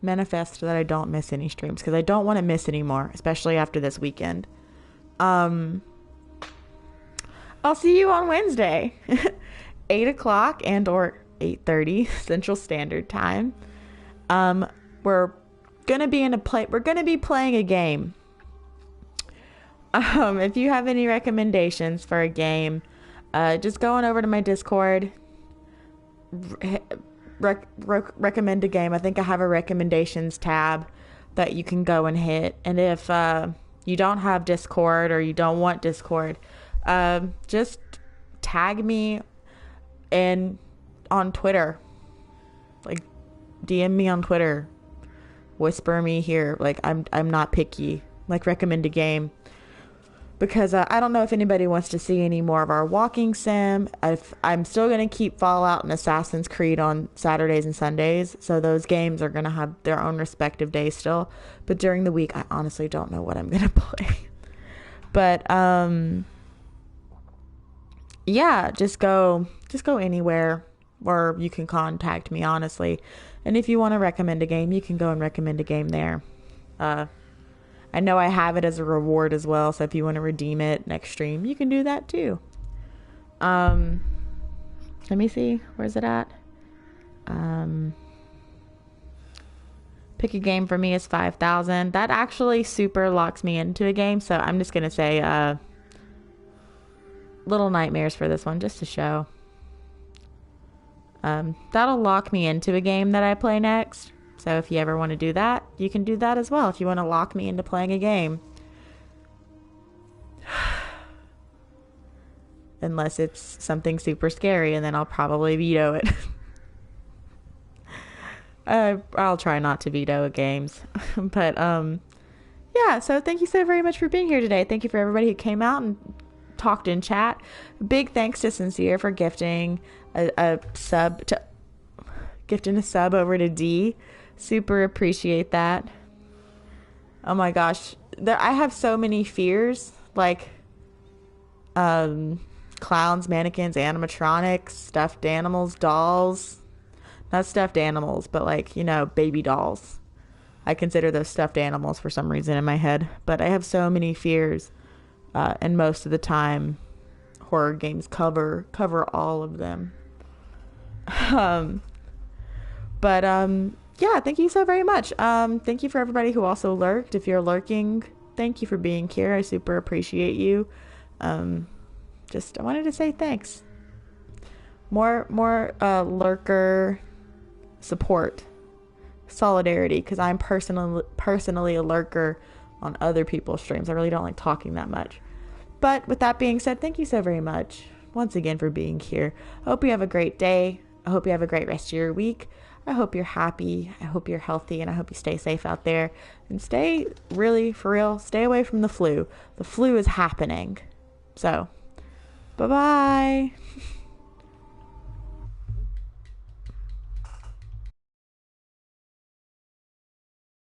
manifest that I don't miss any streams, because I don't want to miss anymore, especially after this weekend. I'll see you on Wednesday, 8 o'clock and or 8:30 Central Standard Time. We're gonna be playing a game. If you have any recommendations for a game, just go on over to my Discord. Recommend a game. I think I have a recommendations tab that you can go and hit. And if you don't have Discord or you don't want Discord, just tag me on Twitter. Like, DM me on Twitter. Whisper me here. Like, I'm not picky. Like, recommend a game. Because I don't know if anybody wants to see any more of our walking sim. I'm still going to keep Fallout and Assassin's Creed on Saturdays and Sundays. So those games are going to have their own respective days still. But during the week, I honestly don't know what I'm going to play. But, yeah, just go anywhere where you can contact me, honestly. And if you want to recommend a game, you can go and recommend a game there. I know I have it as a reward as well, so if you want to redeem it next stream, you can do that too. Let me see, where's it at? Pick a game for me is 5,000. That actually super locks me into a game, so I'm just gonna say Little Nightmares for this one, just to show. That'll lock me into a game that I play next. So if you ever want to do that, you can do that as well. If you want to lock me into playing a game. Unless it's something super scary, and then I'll probably veto it. I'll try not to veto games. But, yeah, so thank you so very much for being here today. Thank you for everybody who came out and talked in chat. Big thanks to Sincere for gifting a sub over to D. Super appreciate that. Oh my gosh. I have so many fears, like clowns, mannequins, animatronics, stuffed animals, dolls. Not stuffed animals, but like, baby dolls. I consider those stuffed animals for some reason in my head. But I have so many fears. And most of the time, horror games cover all of them. Yeah, thank you so very much. Thank you for everybody who also lurked. If you're lurking, thank you for being here. I super appreciate you. I wanted to say thanks. More lurker support, solidarity, because I'm personally a lurker on other people's streams. I really don't like talking that much. But with that being said, thank you so very much once again for being here. I hope you have a great day. I hope you have a great rest of your week. I hope you're happy. I hope you're healthy, and I hope you stay safe out there. And stay, really, for real, stay away from the flu. The flu is happening. So, bye-bye.